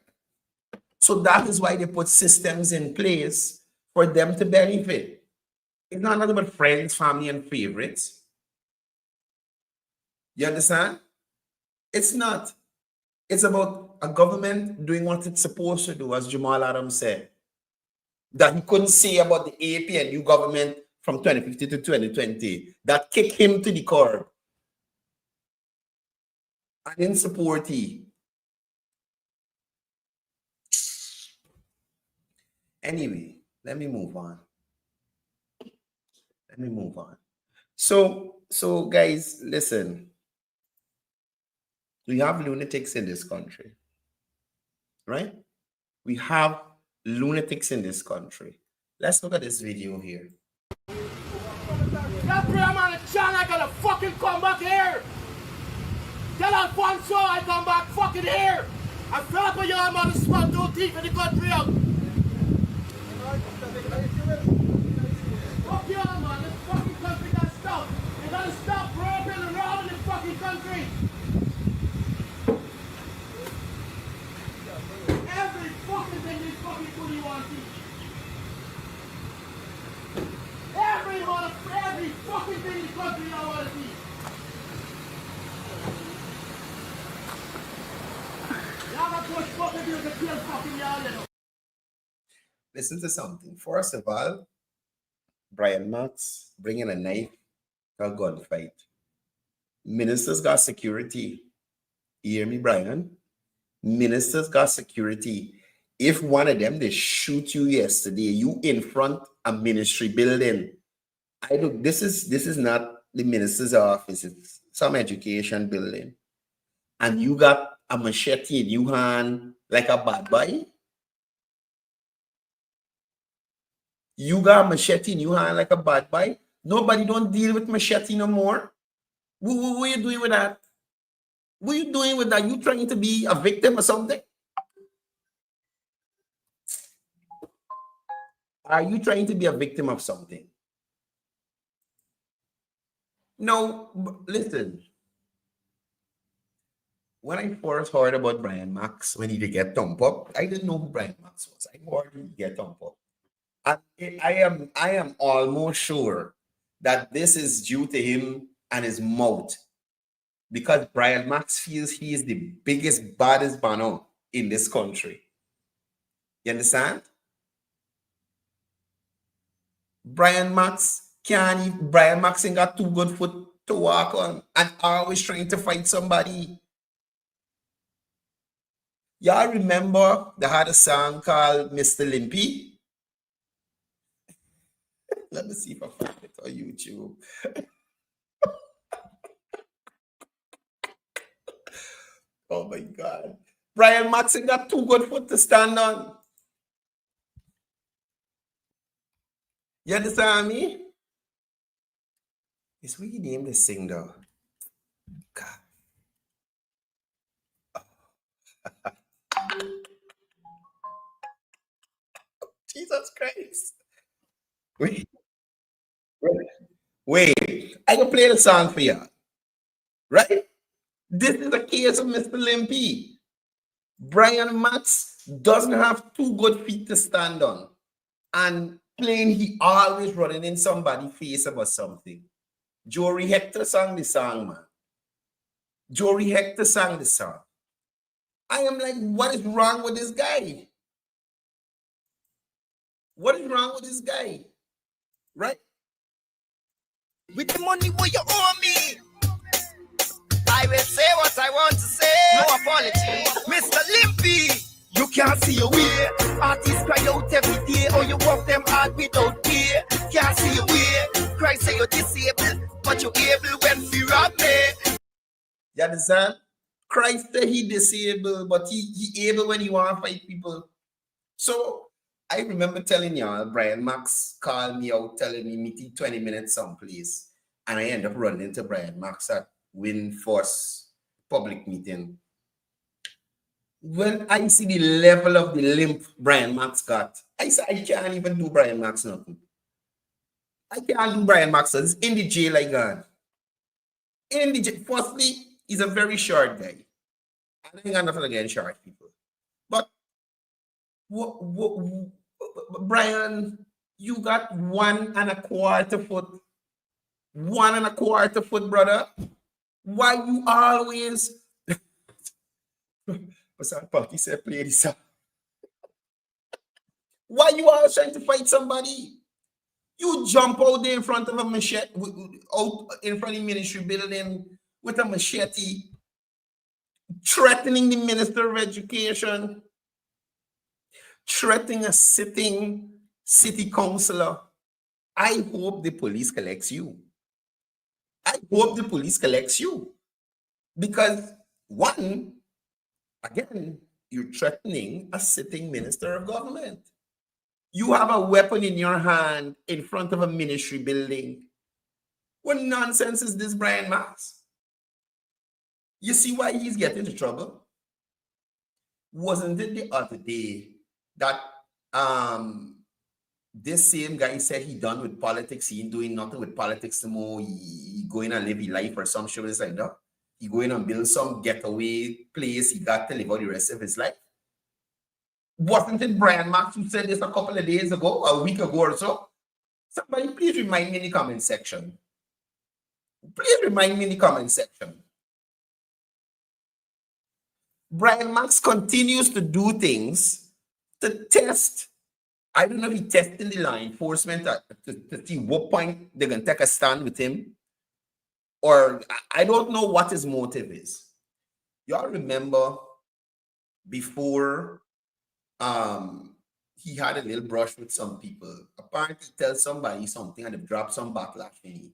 Speaker 4: So that is why they put systems in place for them to benefit. It's not nothing but friends, family, and favorites. You understand? It's not. It's about a government doing what it's supposed to do, as Jamal Adams said. That he couldn't say about the APNU government from 2015 to 2020. That kicked him to the curb. And in support he. Anyway, let me move on. Let me move on. So guys, listen. We have lunatics in this country, right? We have lunatics in this country. Let's look at this video here.
Speaker 5: That prayer man is John, I gotta fucking come back here. Tell Alfonso I come back fucking here. I fell up on your mother spot, two teeth in the country out. Fuck you, man. This fucking country got stuff. You gotta stop broken around in this fucking country. Every fucking thing this fucking foodie wants to eat. Every fucking thing in the country I want to see. Y'all got push fucking bills to kill fucking y'all, you know.
Speaker 4: Listen to something. First of all, Brian Max bringing a knife to a gunfight. Ministers got security. You hear me, Brian? Ministers got security. If one of them, they shoot you yesterday, you in front of ministry building. This is not the minister's office, it's some education building. And you got a machete in your hand like a bad boy. You got a machete in your hand like a bad boy. Nobody don't deal with machete no more. What are you doing with that? What are you doing with that? You trying to be a victim or something? Are you trying to be a victim of something? No, listen. When I first heard about Brian Max, when he did get thumped up, I didn't know who Brian Max was. I heard he get thumped up. And I am almost sure that this is due to him and his mouth. Because Brian Max feels he is the biggest, baddest banner in this country. You understand? Brian Max ain't got too good foot to walk on and always trying to fight somebody. Y'all remember they had a song called Mr. Limpy? Let me see if I find it on YouTube. Oh my God. Brian Max ain't got too good foot to stand on. You understand me? It's what you name this thing though. God. Jesus Christ. Wait. I can play the song for you. Right? This is a case of Mr. Limpy. Brian Max doesn't have two good feet to stand on. And plain he always running in somebody's face about something. Jory Hector sang the song, man. Jory Hector sang the song. I am like, what is wrong with this guy? What is wrong with this guy? Right?
Speaker 6: With the money what you owe me, I will say what I want to say. No apology. Mr. Limpy, you can't see your way. Artists cry out every day. Oh, you work them hard without pay. Can't see your way. Cry say you're disabled, but you're able when you rob me.
Speaker 4: You understand? Christ say he disabled, but he able when he want to fight people. So I remember telling y'all, Brian Max called me out telling me meeting 20 minutes someplace. And I end up running into Brian Max at Winforce public meeting. When I see the level of the limp Brian Max got, I say I can't even do Brian Max nothing. I can't do Brian Max. It's in the jail I got. In the jail. Firstly, he's a very short guy. I ain't got nothing against short people. But Brian, you got 1 1/4 foot. 1 1/4 foot, brother. Why you always... He said, play this up. Why you always trying to fight somebody? You jump out there in front of a machete, out in front of the ministry building with a machete, threatening the Minister of Education, threatening a sitting city councillor. I hope the police collects you. I hope the police collects you. Because, one, again, you're threatening a sitting minister of government. You have a weapon in your hand in front of a ministry building. What nonsense is this, Brian Max? You see why he's getting into trouble? Wasn't it the other day that this same guy said he done with politics, he ain't doing nothing with politics anymore, he going and live his life or some shit like that? He going and build some getaway place he got to live out the rest of his life? Wasn't it Brian Max who said this a couple of days ago, a week ago or so? Somebody please remind me in the comment section. Please remind me in the comment section. Brian Max continues to do things to test. I don't know if he's testing the law enforcement to see what point they're going to take a stand with him. Or I don't know what his motive is. Y'all remember before he had a little brush with some people. Apparently tell somebody something and they dropped some backlash in it.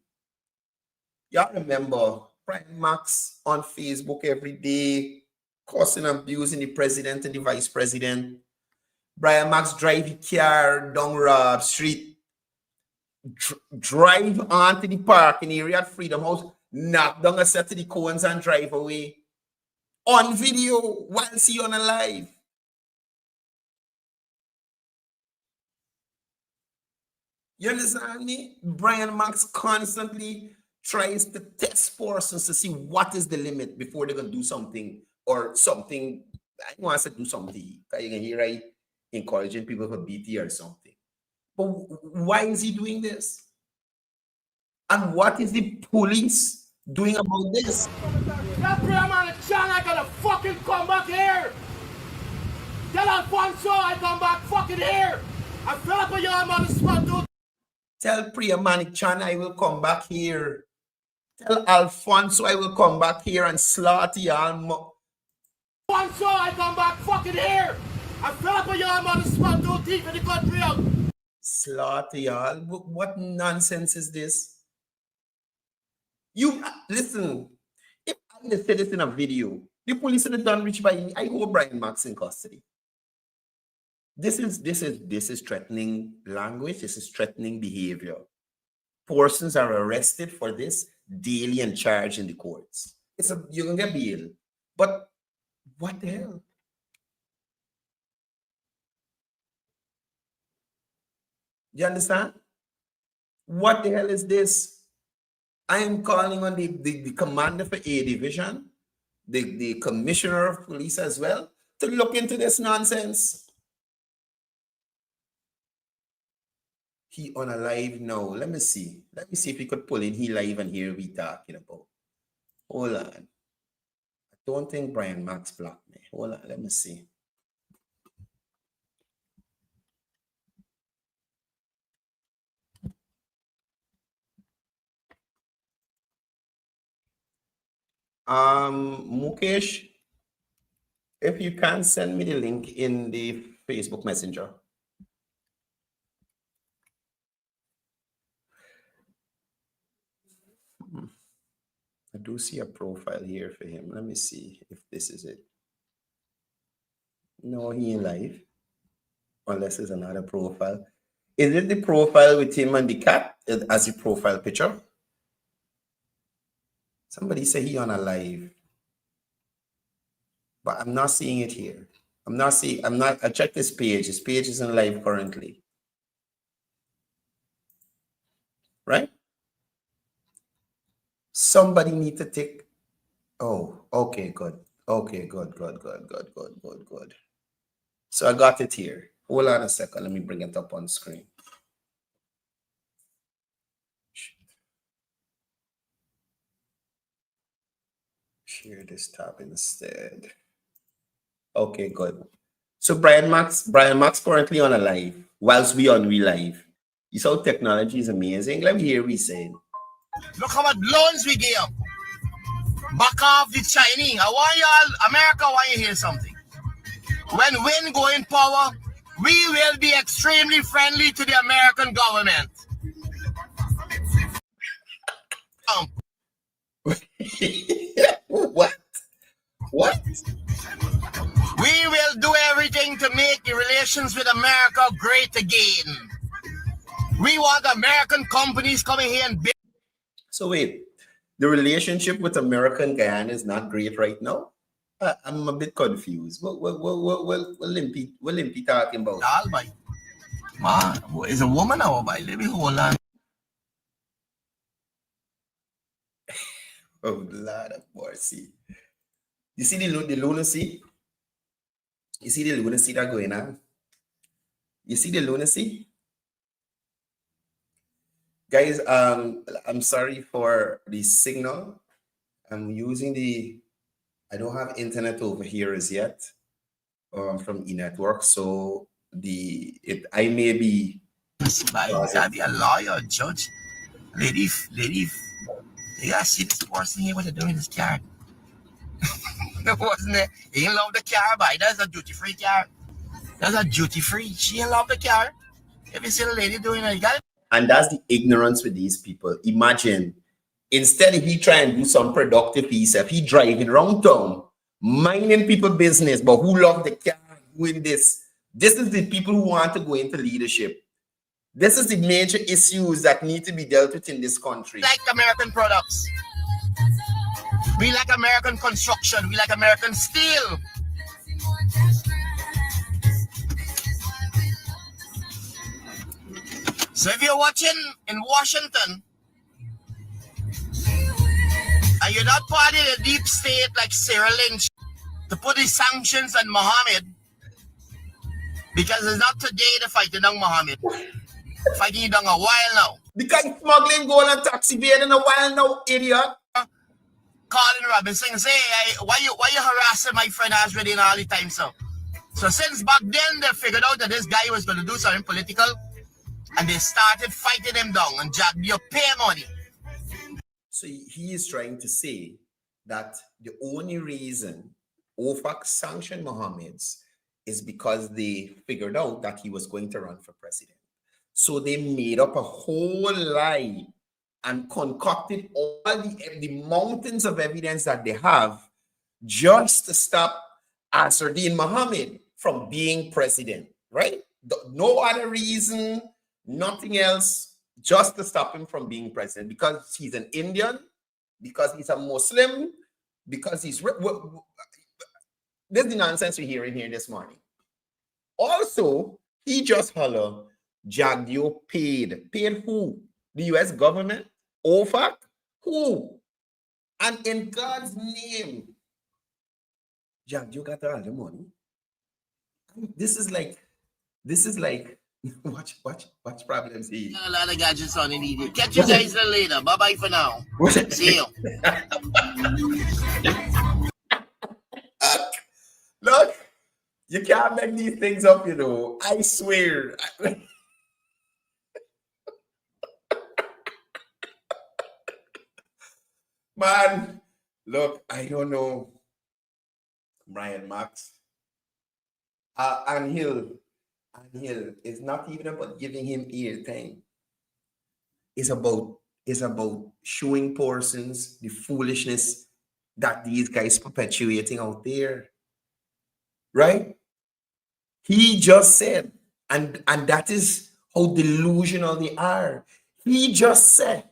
Speaker 4: Y'all remember Brian Max on Facebook every day, cussing and abusing the president and the vice president. Brian Max drive the car down Rob Street, drive onto the parking area at Freedom House, knock down a set of the cones and drive away. On video, whilst he on a live. You understand me? Brian Max constantly tries to test persons to see what is the limit before they're going to do something or something. I want to do something. You can hear right encouraging people for BT or something. But why is he doing this? And what is the police doing about this?
Speaker 5: That prayer man and John, I gotta fucking come back here. Tell Alfonso I come back fucking here. I fell up on your on the spot, dude.
Speaker 4: Tell Priya Manichan I will come back here. Tell Alfonso I will come back here and slaughter y'all.
Speaker 5: Alfonso, I come back fucking here. I fell up on your on the spot, dude, deep in the country out.
Speaker 4: Slaughter y'all. What nonsense is this? You listen. If I said this in a video, the police would have done rich by me. I hold Brian Max in custody. This is threatening language. This is threatening behavior. Persons are arrested for this daily and charged in the courts. You're gonna get bail, but what the hell? You understand? What the hell is this? I am calling on the commander for A Division, the commissioner of police as well, to look into this nonsense. He on a live now. Let me see. Let me see if we could pull in he live and hear we talking about. Hold on. I don't think Brian Max blocked me. Hold on. Let me see. Mukesh, if you can send me the link in the Facebook Messenger. I do see a profile here for him. Let me see if this is it. No, he ain't live. Unless it's another profile. Is it the profile with him and the cat as the profile picture? Somebody say he on a live. But I'm not seeing it here. I checked his page. His page isn't live currently. Right? Somebody need to take. Oh, okay, good. Okay, good. So I got it here. Hold on a second. Let me bring it up on screen. Share this tab instead. Okay, good. So Brian Max currently on a live, whilst we on we live. You saw technology is amazing. Let me hear what he's saying.
Speaker 6: Look how much loans we give. Back off the Chinese. I want y'all, America, I want you to hear something. When Win go in power, we will be extremely friendly to the American government.
Speaker 5: relations with America great again. We want American companies coming here and
Speaker 4: So wait, the relationship with America and Guyana is not great right now? I'm a bit confused. What Limpy talking about?
Speaker 5: Man, is a woman or by let me hold on.
Speaker 4: Oh, Lord of mercy. You see the lunacy? You see the lunacy that going on? You see the lunacy? Guys, I'm sorry for the signal. I'm using I don't have internet over here as yet from eNetwork, so I may be.
Speaker 5: Be a lawyer, judge, lady. You gotta see this person here what they're doing in this car. Wasn't it? He didn't love the car, but that's a duty-free car. That's a duty-free. She didn't love the car. If you see the lady doing it, you got it.
Speaker 4: And that's the ignorance with these people. Imagine, instead of he trying to do some productive piece, if he driving around town, minding people business, but who love the car, doing this. This is the people who want to go into leadership. This is the major issues that need to be dealt with in this country.
Speaker 5: Like American products. We like American construction. We like American steel. So if you're watching in Washington and you're not part of the deep state like Sarah Lynch to put these sanctions on Mohammed, because it's not today the fighting on Mohammed. Fighting you down a while now.
Speaker 4: Because smuggling gold and taxi being in a while now, idiot.
Speaker 5: Colin Robinson say, hey, why you harassing my friend Asready all the time, so? So since back then they figured out that this guy was going to do something political, and they started fighting him down and Jack, you pay money.
Speaker 4: So he is trying to say that the only reason OFAC sanctioned Mohammed's is because they figured out that he was going to run for president. So they made up a whole lie and concocted all the mountains of evidence that they have just to stop Asruddin Mohammed from being president, right? No other reason, nothing else, just to stop him from being president, because he's an Indian, because he's a Muslim, because he's... This is the nonsense we're hearing here this morning. Also, he just holler, Jagdio paid. Paid who? The US government? OFAC? Who? And in God's name, Jagdio got all the money. This is like, watch problems here.
Speaker 5: A lot of gadgets on it needed. Catch you guys later. Bye-bye for now. See you.
Speaker 4: Look, you can't make these things up, you know. I swear. Man, look, I don't know. Brian Max. Angel is not even about giving him airtime. It's about showing persons the foolishness that these guys perpetuating out there. Right? He just said, and that is how delusional they are. He just said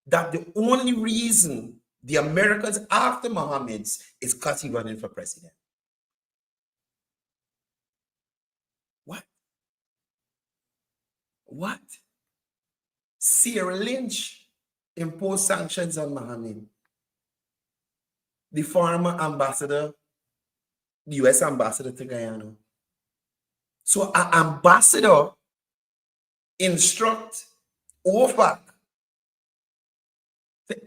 Speaker 4: that the only reason the Americans after Mohammed's is because he's running for president. What? Sarah Lynch imposed sanctions on Mohammed. The former ambassador, the US ambassador to Guyana. So an ambassador instruct OFAC to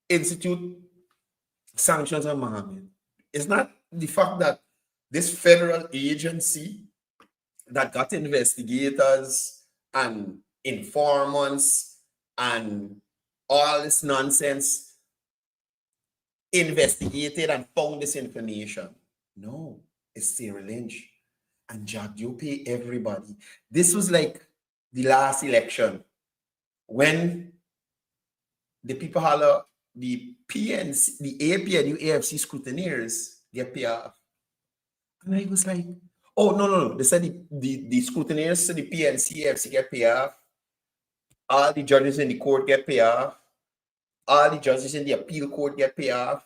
Speaker 4: institute sanctions on Mohammed. It's not the fact that this federal agency that got investigators and informants and all this nonsense investigated and found this information. No, it's Sarah Lynch and Jagdio pay everybody. This was like the last election when the people holler, the PNC, the AP and UAFC scrutineers get paid off. And I was like, Oh, no. They said the scrutineers, the PNC, FC get paid off. All the judges in the court get paid off. All the judges in the appeal court get paid off.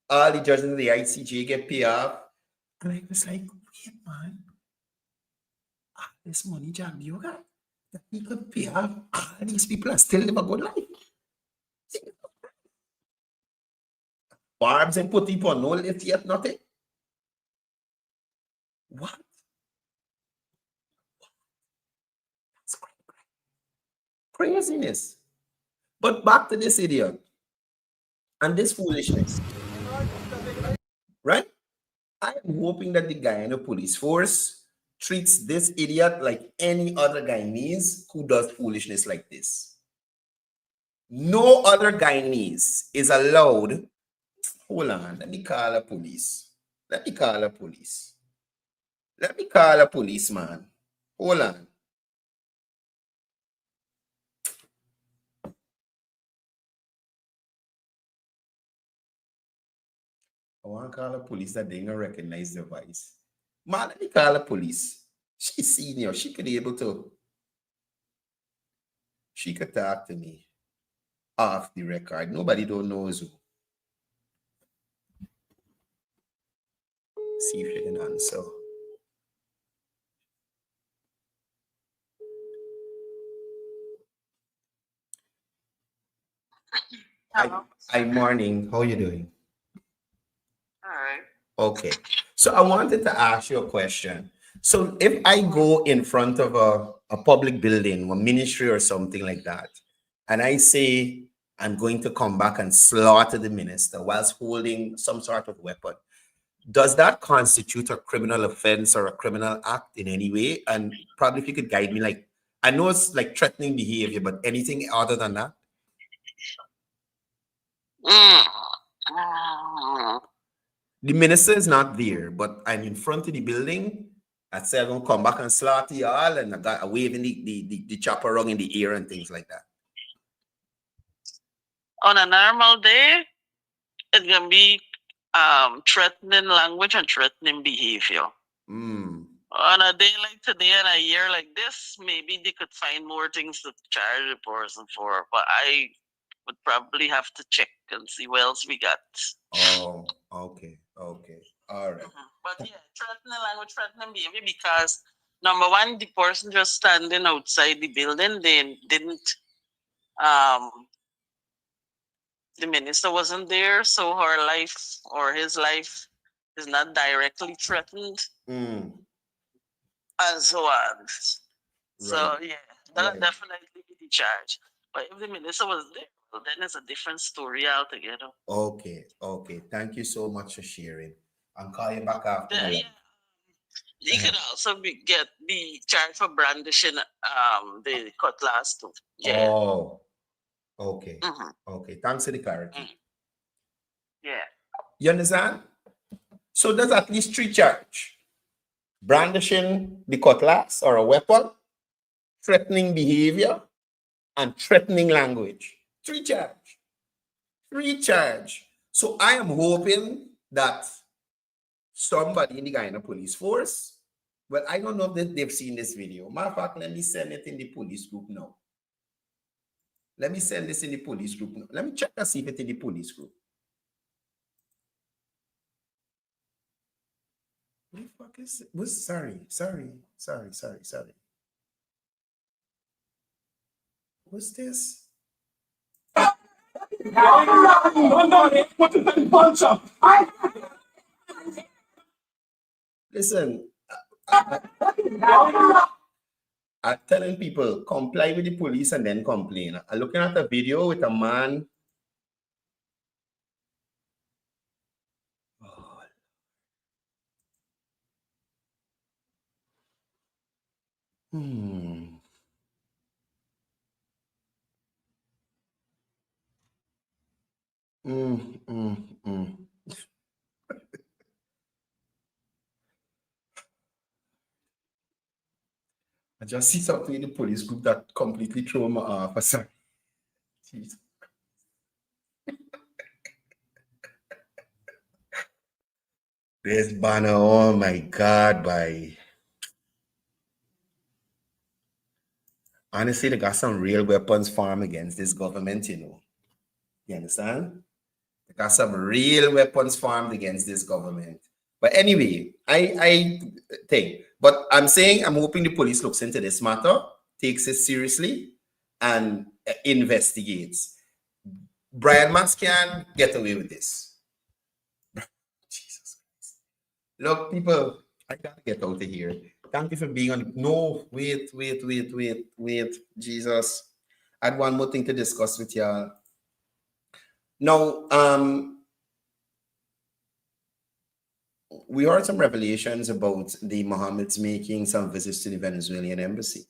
Speaker 4: All the judges in the ICJ get paid off. And I was like, wait, man. This money job you got, that you could pay off all these people and still live a good life. Barbs and put people on no lift yet, nothing. What? That's craziness. But back to this idiot and this foolishness, right? I am hoping that the Guyana police force treats this idiot like any other Guyanese who does foolishness like this. No other Guyanese is allowed. Hold on, let me call a police. Let me call a policeman. Hold on. I want to call a police that they don't recognize the voice. Man, let me call a police. She's senior. She could be able to. She could talk to me off the record. Nobody don't know who. See if she can answer. Hi, morning. How are you doing?
Speaker 7: All right.
Speaker 4: Okay. So I wanted to ask you a question. So if I go in front of a public building, a ministry or something like that, and I say I'm going to come back and slaughter the minister whilst holding some sort of weapon, does that constitute a criminal offense or a criminal act in any way? And probably if you could guide me, like, I know it's like threatening behavior, but anything other than that? The minister is not there, but I'm in front of the building. I say I'm gonna come back and slaughter y'all, and I got waving the chopper around in the air and things like that.
Speaker 7: On a normal day, it can be threatening language and threatening behavior. On a day like today and a year like this, maybe they could find more things to charge the person for, but I would probably have to check and see what else we got.
Speaker 4: Oh, okay. All right.
Speaker 7: But yeah, threatening language, threatening behavior, because number one, the person just standing outside the building, they didn't, the minister wasn't there, so her life or his life is not directly threatened. And so on. So yeah, that'll definitely be the charge. But if the minister was there, well, then it's a different story altogether.
Speaker 4: Okay. Thank you so much for sharing. I'm calling back after.
Speaker 7: Yeah. You could also be charged for brandishing the cutlass too. Yeah.
Speaker 4: Oh, okay. Okay. Thanks for the clarity.
Speaker 7: Yeah.
Speaker 4: You understand? So there's at least 3 charges: brandishing the cutlass or a weapon, threatening behavior, and threatening language. 3 charge. So I am hoping that somebody in the Guyana police force, well, I don't know if they've seen this video. Matter of fact, let me send it in the police group now. Let me send this in the police group now. Let me check and see if it's in the police group. What the fuck is it? Sorry. What's this? Listen, I'm telling people, comply with the police and then complain. I'm looking at a video with a man. I just see something in the police group that completely threw me off. Sorry. Jesus. This banner, oh my God, boy. Honestly, they got some real weapons farm against this government, you know. You understand? They got some real weapons farmed against this government. But anyway, I think, but I'm saying I'm hoping the police looks into this matter, takes it seriously, and investigates. Brian Max can get away with this. Jesus Christ. Look, people, I gotta get out of here. Thank you for being on. No, wait. Jesus. I had one more thing to discuss with y'all. Now, we heard some revelations about the Mohammeds making some visits to the Venezuelan embassy.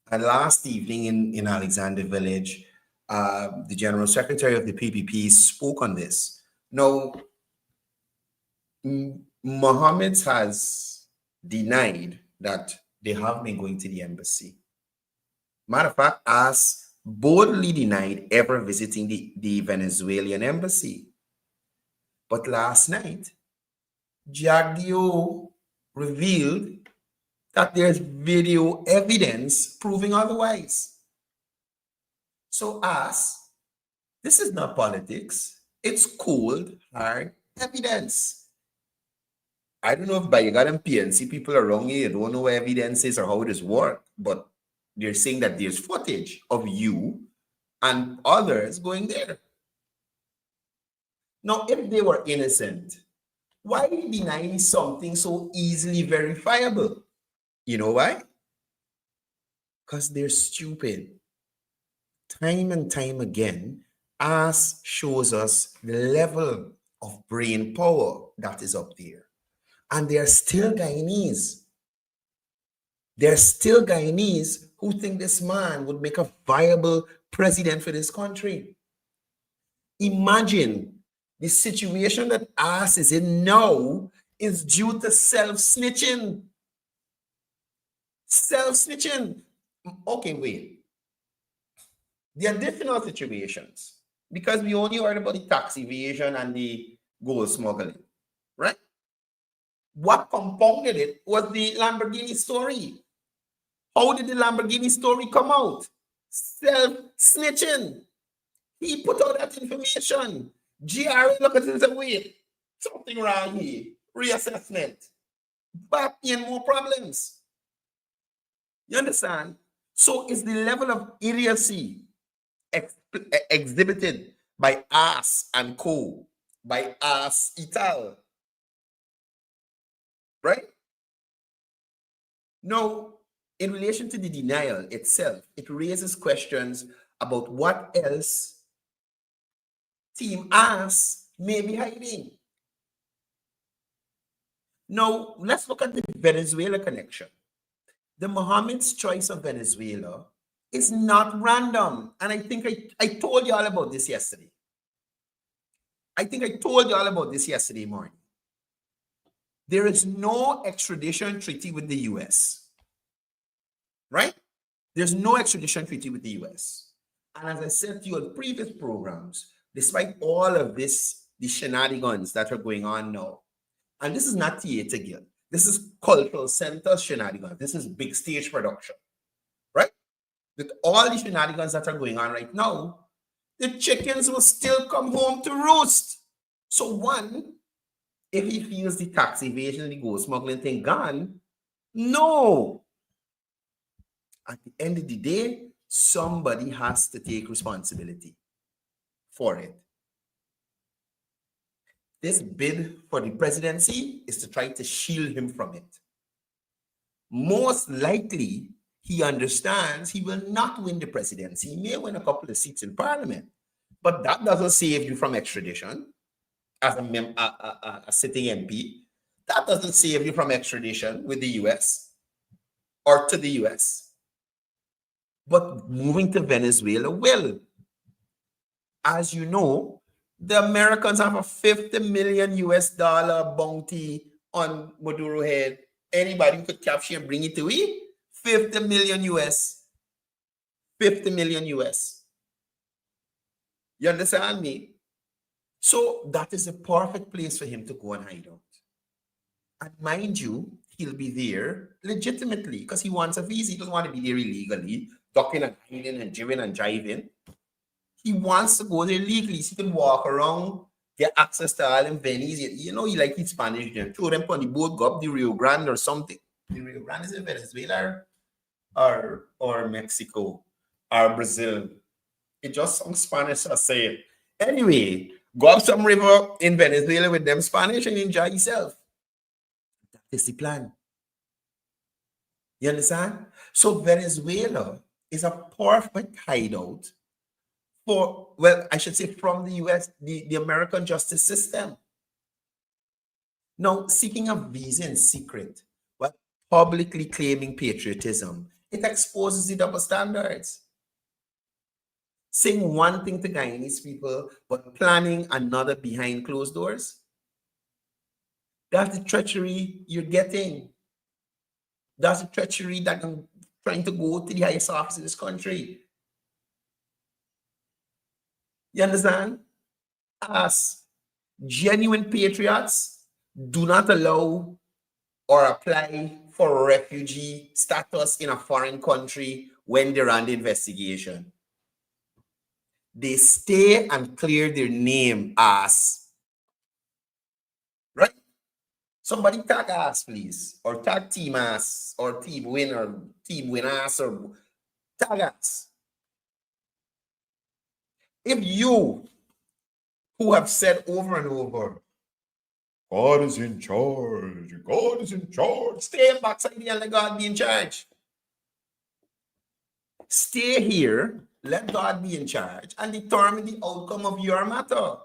Speaker 4: And last evening in Alexander Village, the General Secretary of the PPP spoke on this. Now, Mohammed has denied that they have been going to the embassy. Matter of fact, has boldly denied ever visiting the Venezuelan embassy. But last night, Jagdio revealed that there's video evidence proving otherwise. So this is not politics. It's cold, hard evidence. I don't know if Bayagat and PNC people are wrong here. Don't know what evidence is or how this works, but they're saying that there's footage of you and others going there. Now, if they were innocent, why deny something so easily verifiable? You know why? Because they're stupid. Time and time again, AS shows us the level of brain power that is up there. And they're still Guyanese. They're still Guyanese who think this man would make a viable president for this country. Imagine the situation that AS is in now is due to self-snitching. Self-snitching. Okay, wait. There are different situations because we only heard about the tax evasion and the gold smuggling, right? What compounded it was the Lamborghini story. How did the Lamborghini story come out? Self-snitching. He put out that information. GRA look at it and say, wait, something wrong here. Reassessment. Back in more problems. You understand? So it's the level of idiocy exhibited by AS and co, by AS Ital. Right? Now, in relation to the denial itself, it raises questions about what else Team AS may be hiding. Now, let's look at the Venezuela connection. The Mohammed's choice of Venezuela is not random. And I think I told you all about this yesterday. Morning. There is no extradition treaty with the US. Right? There's no extradition treaty with the US. And as I said to you on previous programs, despite all of this, the shenanigans that are going on now, and this is not theater guild, this is cultural center shenanigans, this is big stage production, right? With all the shenanigans that are going on right now, the chickens will still come home to roost. So one, if he feels the tax evasion and the gold smuggling thing gone, no. At the end of the day, somebody has to take responsibility for it. This bid for the presidency is to try to shield him from it. Most likely, he understands he will not win the presidency. He may win a couple of seats in parliament, but that doesn't save you from extradition as a sitting MP. That doesn't save you from extradition with the US or to the US. But moving to Venezuela will. As you know, the Americans have a $50 million bounty on Maduro head. Anybody who could capture and bring it to it, $50 million US. $50 million US. You understand me? So that is a perfect place for him to go and hide out. And mind you, he'll be there legitimately because he wants a visa. He doesn't want to be there illegally ducking and hiding and jibbing and jiving. He wants to go there legally so he can walk around, get access to all them venues. You know, he like his Spanish, you throw them on the boat, go up the Rio Grande or something. The Rio Grande is in Venezuela or Mexico or Brazil. It just sounds Spanish, I say it. Anyway, go up some river in Venezuela with them Spanish and enjoy yourself. That is the plan. You understand? So Venezuela is a perfect hideout for, well, I should say from the US, the American justice system. Now, seeking a visa in secret, but publicly claiming patriotism, it exposes the double standards. Saying one thing to Guyanese people, but planning another behind closed doors. That's the treachery you're getting. That's the treachery that I'm trying to go to the highest office in this country. You understand? As genuine patriots do not allow or apply for refugee status in a foreign country when they're under investigation. They stay and clear their name as, right? Somebody tag us, please, or tag team us, or team win, or team win us, or tag us. If you, who have said over and over, God is in charge, God is in charge, stay backside the and let God be in charge. Stay here, let God be in charge, and determine the outcome of your matter.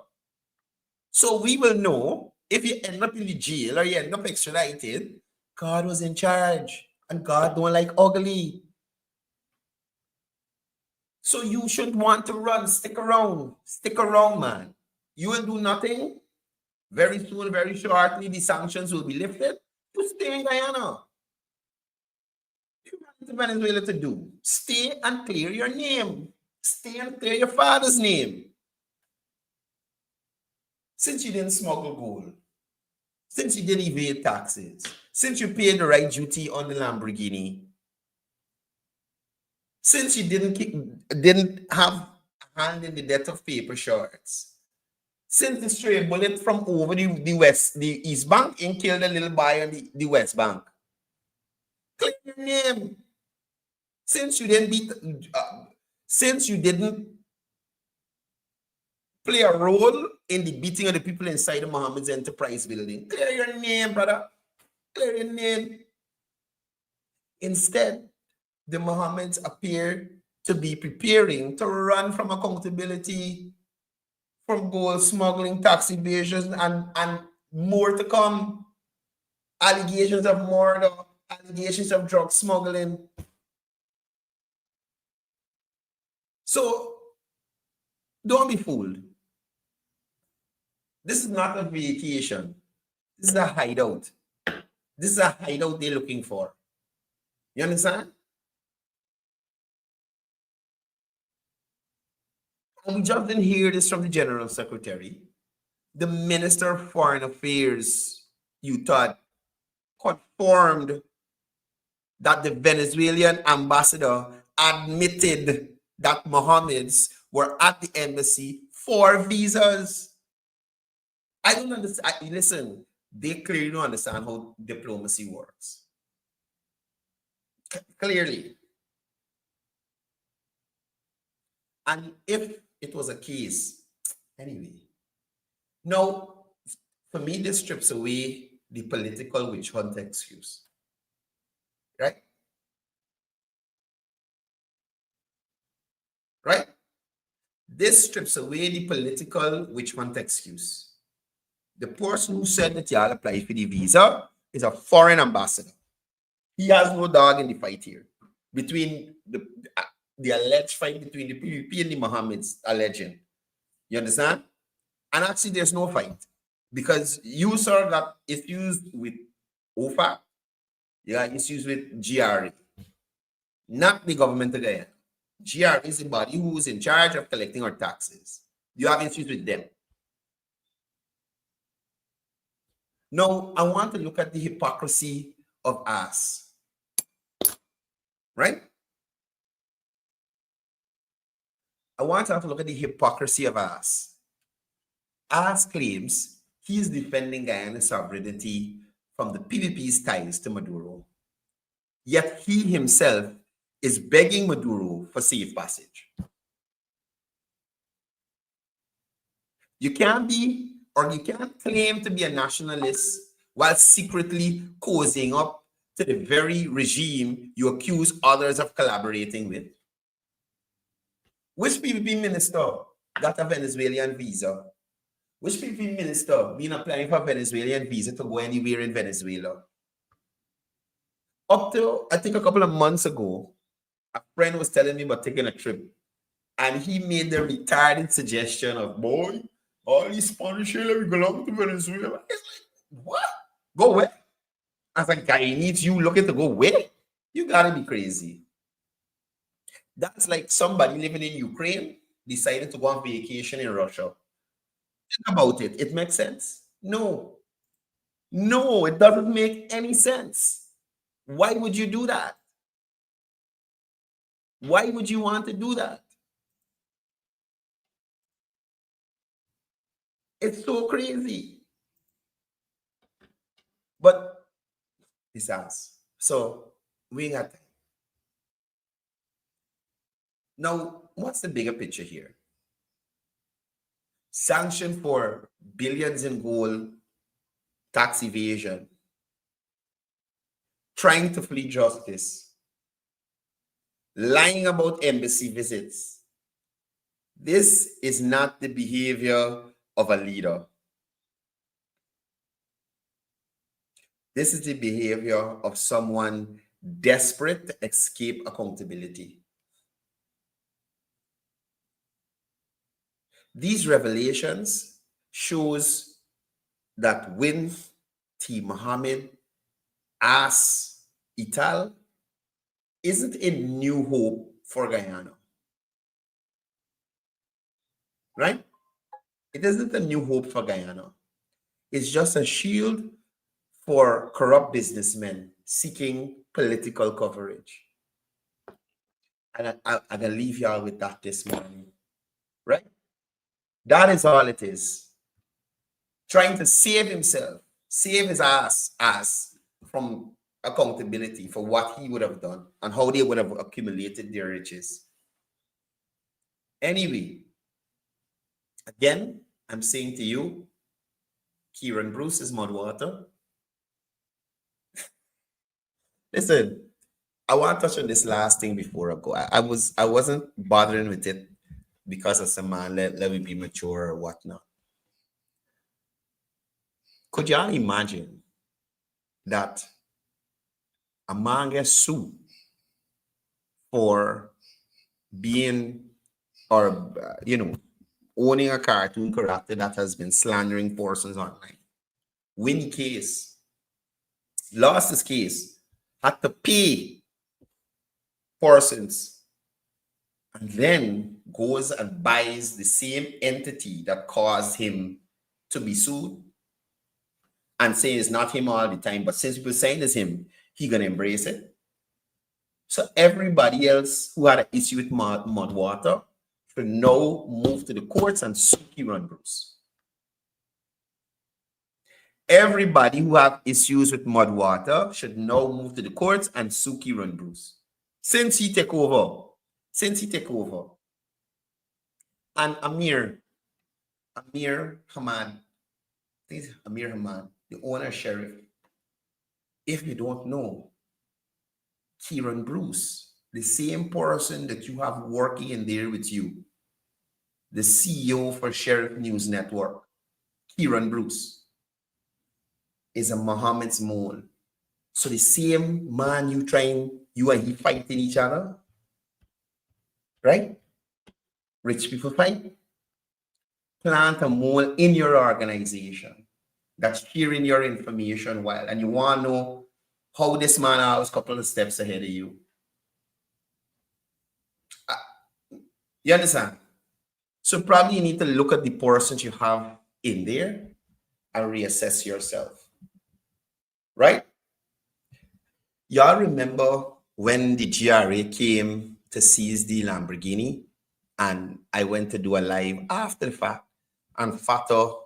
Speaker 4: So we will know if you end up in the jail or you end up extradited, God was in charge, and God don't like ugly. So you shouldn't want to run. Stick around, man. You will do nothing. Very soon, very shortly, the sanctions will be lifted. You stay in Guyana. You want to Venezuela to do? Stay and clear your name. Stay and clear your father's name. Since you didn't smuggle gold, since you didn't evade taxes, since you paid the right duty on the Lamborghini, since you didn't have a hand in the death of paper shorts, since the stray bullet from over the East Bank and killed a little boy on the West Bank, clear your name. Since you didn't play a role in the beating of the people inside the Mohammed's Enterprise building, clear your name, brother. Clear your name. Instead, the Mohammeds appear to be preparing to run from accountability, from gold smuggling, tax evasion, and more to come. Allegations of murder, allegations of drug smuggling. So, don't be fooled. This is not a vacation. This is a hideout. This is a hideout they're looking for. You understand? And we just didn't hear this from the General Secretary. The Minister of Foreign Affairs, you thought, confirmed that the Venezuelan ambassador admitted that Mohammeds were at the embassy for visas. I don't understand. Listen, they clearly don't understand how diplomacy works. Clearly. And if it was a case, anyway. Now, for me, this strips away the political witch hunt excuse. Right? Right? This strips away the political witch hunt excuse. The person who said that y'all apply for the visa is a foreign ambassador. He has no dog in the fight here. Between the alleged fight between the PVP and the Mohammeds, alleging. You understand? And actually, there's no fight. Because you, sir, got issues with OFAC, you got issues with GRE, not the government of Guyana. GRE is the body who is in charge of collecting our taxes. You have issues with them. Now, I want to look at the hypocrisy of us. Right? I want to have a look at the hypocrisy of Ass. Ass claims he is defending Guyana's sovereignty from the PPP's ties to Maduro. Yet he himself is begging Maduro for safe passage. You can't claim to be a nationalist while secretly cozying up to the very regime you accuse others of collaborating with. Which PPP minister got a Venezuelan visa? Which PPP minister been applying for a Venezuelan visa to go anywhere in Venezuela? Up to, I think, a couple of months ago, a friend was telling me about taking a trip, and he made the retarded suggestion of, boy, all these Spanish we belong to Venezuela. It's like, what? Go where? As a Guyanese, you looking to go where? You gotta be crazy. That's like somebody living in Ukraine decided to go on vacation in Russia. Think about it. It makes sense? No. No, it doesn't make any sense. Why would you do that? Why would you want to do that? It's so crazy. But it's us. So we got time. Now, what's the bigger picture here? Sanction for billions in gold, tax evasion, trying to flee justice, lying about embassy visits. This is not the behavior of a leader. This is the behavior of someone desperate to escape accountability. These revelations shows that when T. Mohammed asks Ital isn't a new hope for Guyana. Right? It isn't a new hope for Guyana. It's just a shield for corrupt businessmen seeking political coverage. And I'm going to leave y'all with that this morning. Right? That is all it is. Trying to save himself, save his ass from accountability for what he would have done and how they would have accumulated their riches. Anyway, again, I'm saying to you, Kieran Bruce is Mudwater. Listen, I want to touch on this last thing before I go. I wasn't bothering with it because of some man, let me be mature or whatnot. Could y'all imagine that a man gets sued for being or owning a cartoon character that has been slandering persons online? Win the case, lost his case, had to pay persons, and then goes and buys the same entity that caused him to be sued and say it's not him all the time, but since people saying it's him, he gonna embrace it. So everybody else who had an issue with Mudwater should now move to the courts and sue Kieran Bruce. Everybody who have issues with Mudwater should now move to the courts and sue Kieran Bruce. Since he take over. And Amir Hamad, please, Amir Hamad, the owner sheriff. If you don't know, Kieran Bruce, the same person that you have working in there with you, the CEO for Sheriff News Network, Kieran Bruce, is a Mohammed's mole. So the same man you and he fighting each other, right? Rich people fight. Plant a mole in your organization that's sharing your information while, and you want to know how this man is a couple of steps ahead of you. You understand? So probably you need to look at the persons you have in there and reassess yourself. Right? Y'all remember when the GRA came to seize the Lamborghini And I went to do a live after the fact, and Fato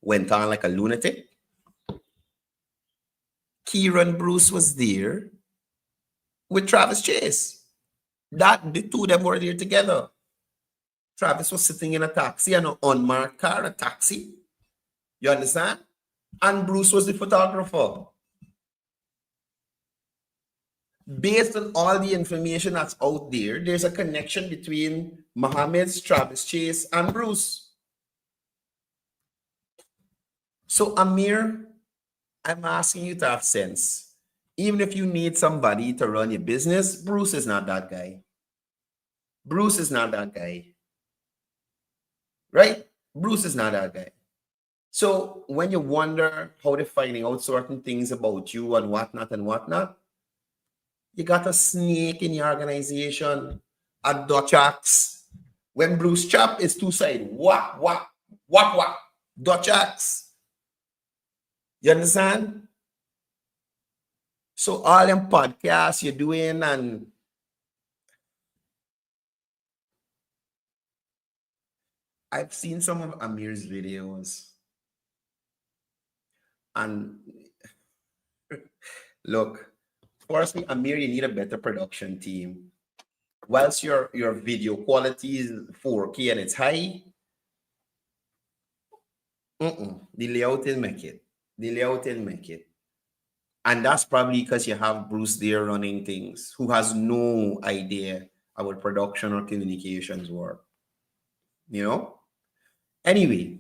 Speaker 4: went on like a lunatic. Kieran Bruce was there with Travis Chase. The two of them were there together. Travis was sitting in a taxi, an unmarked car, a taxi. You understand? And Bruce was the photographer. Based on all the information that's out there, there's a connection between Muhammad's, Travis Chase, and Bruce. So Amir, I'm asking you to have sense. Even if you need somebody to run your business, Bruce is not that guy. Bruce is not that guy. Right? Bruce is not that guy. So when you wonder how they're finding out certain things about you and whatnot, you got a snake in your organization, a Dutchax. When Bruce chop, it's two-sided. Whack. Dutchax. You understand? So all them podcasts you're doing, and I've seen some of Amir's videos. And look, firstly, Amir, you need a better production team. Whilst your video quality is 4K and it's high, the layout will make it. The layout will make it. And that's probably because you have Bruce there running things who has no idea about production or communications work. You know? Anyway,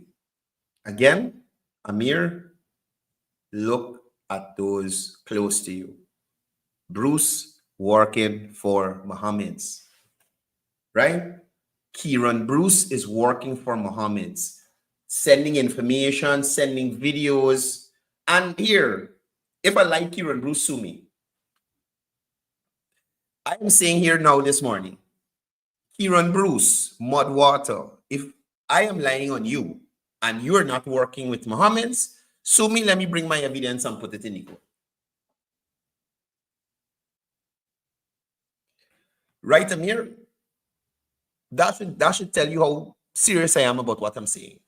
Speaker 4: again, Amir, look at those close to you. Bruce working for Muhammad's, right? Kieran Bruce is working for Muhammad's, sending information, sending videos. And here, if I like Kieran Bruce, sue me. I am saying here now this morning, Kieran Bruce, Mudwater, if I am lying on you and you're not working with Muhammad's, sue me, let me bring my evidence and put it in the court. Right, Amir? That should tell you how serious I am about what I'm saying.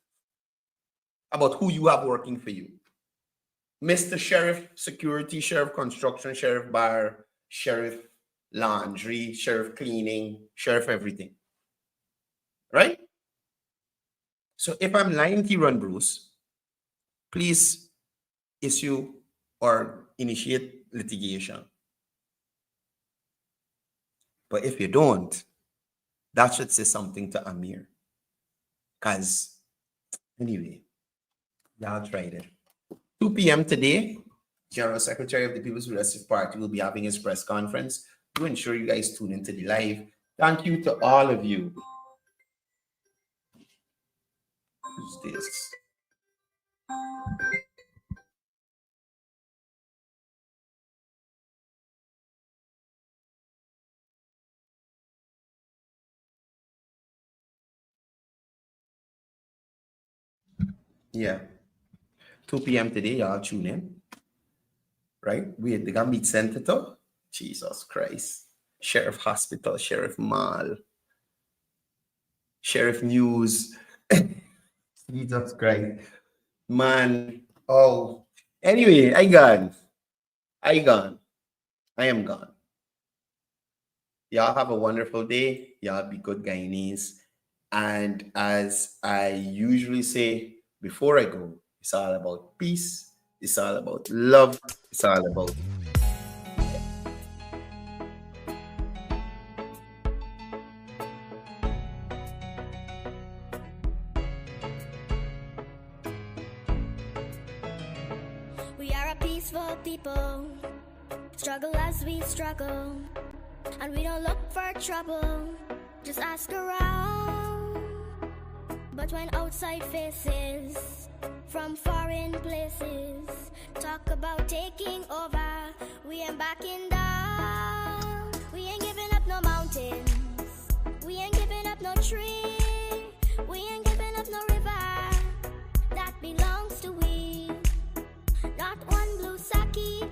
Speaker 4: About who you have working for you. Mr. Sheriff Security, Sheriff Construction, Sheriff Bar, Sheriff Laundry, Sheriff Cleaning, Sheriff Everything. Right? So if I'm lying to you, Ron Bruce, please issue or initiate litigation. But if you don't, that should say something to Amir. Because, anyway, y'all tried it. 2 p.m. today, General Secretary of the People's Progressive Party will be having his press conference. Do ensure you guys tune into the live. Thank you to all of you. Who's this? Yeah. 2 p.m. today, y'all tune in. Right? They're gonna meet Senator. Jesus Christ. Sheriff Hospital, Sheriff Mall, Sheriff News. Jesus Christ. Man. Oh. Anyway, I am gone. Y'all have a wonderful day. Y'all be good Guyanese. And as I usually say before I go, it's all about peace. It's all about love. It's all about
Speaker 8: we are a peaceful people, struggle as we struggle, and we don't look for trouble, just ask around. But when outside faces from foreign places talk about taking over, we ain't backing down. We ain't giving up no mountains, we ain't giving up no tree, we ain't giving up no river that belongs to we. Not one blue sake,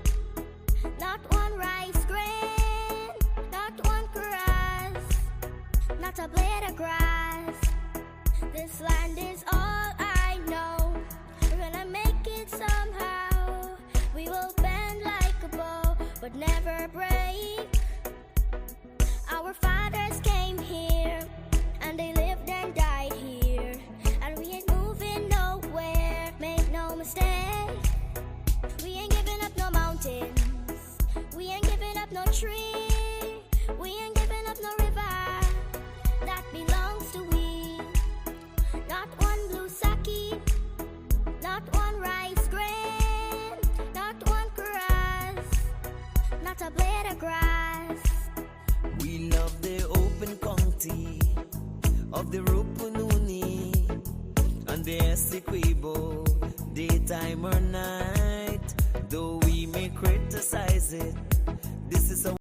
Speaker 8: not one rice grain, not one grass, not a blade of grass. This land is all I know. We're gonna make it somehow. We will bend like a bow, but never break. Our fathers came here, and they lived and died here. And we ain't moving nowhere, make no mistake. We ain't giving up no mountains. We ain't giving up no tree. We ain't giving up no river that belongs to we. Not one blue sake, not one rice grain, not one grass, not a blade of grass.
Speaker 9: We love the open county of the Rupununi and the Essequibo, daytime or night. Though we may criticize it, this is a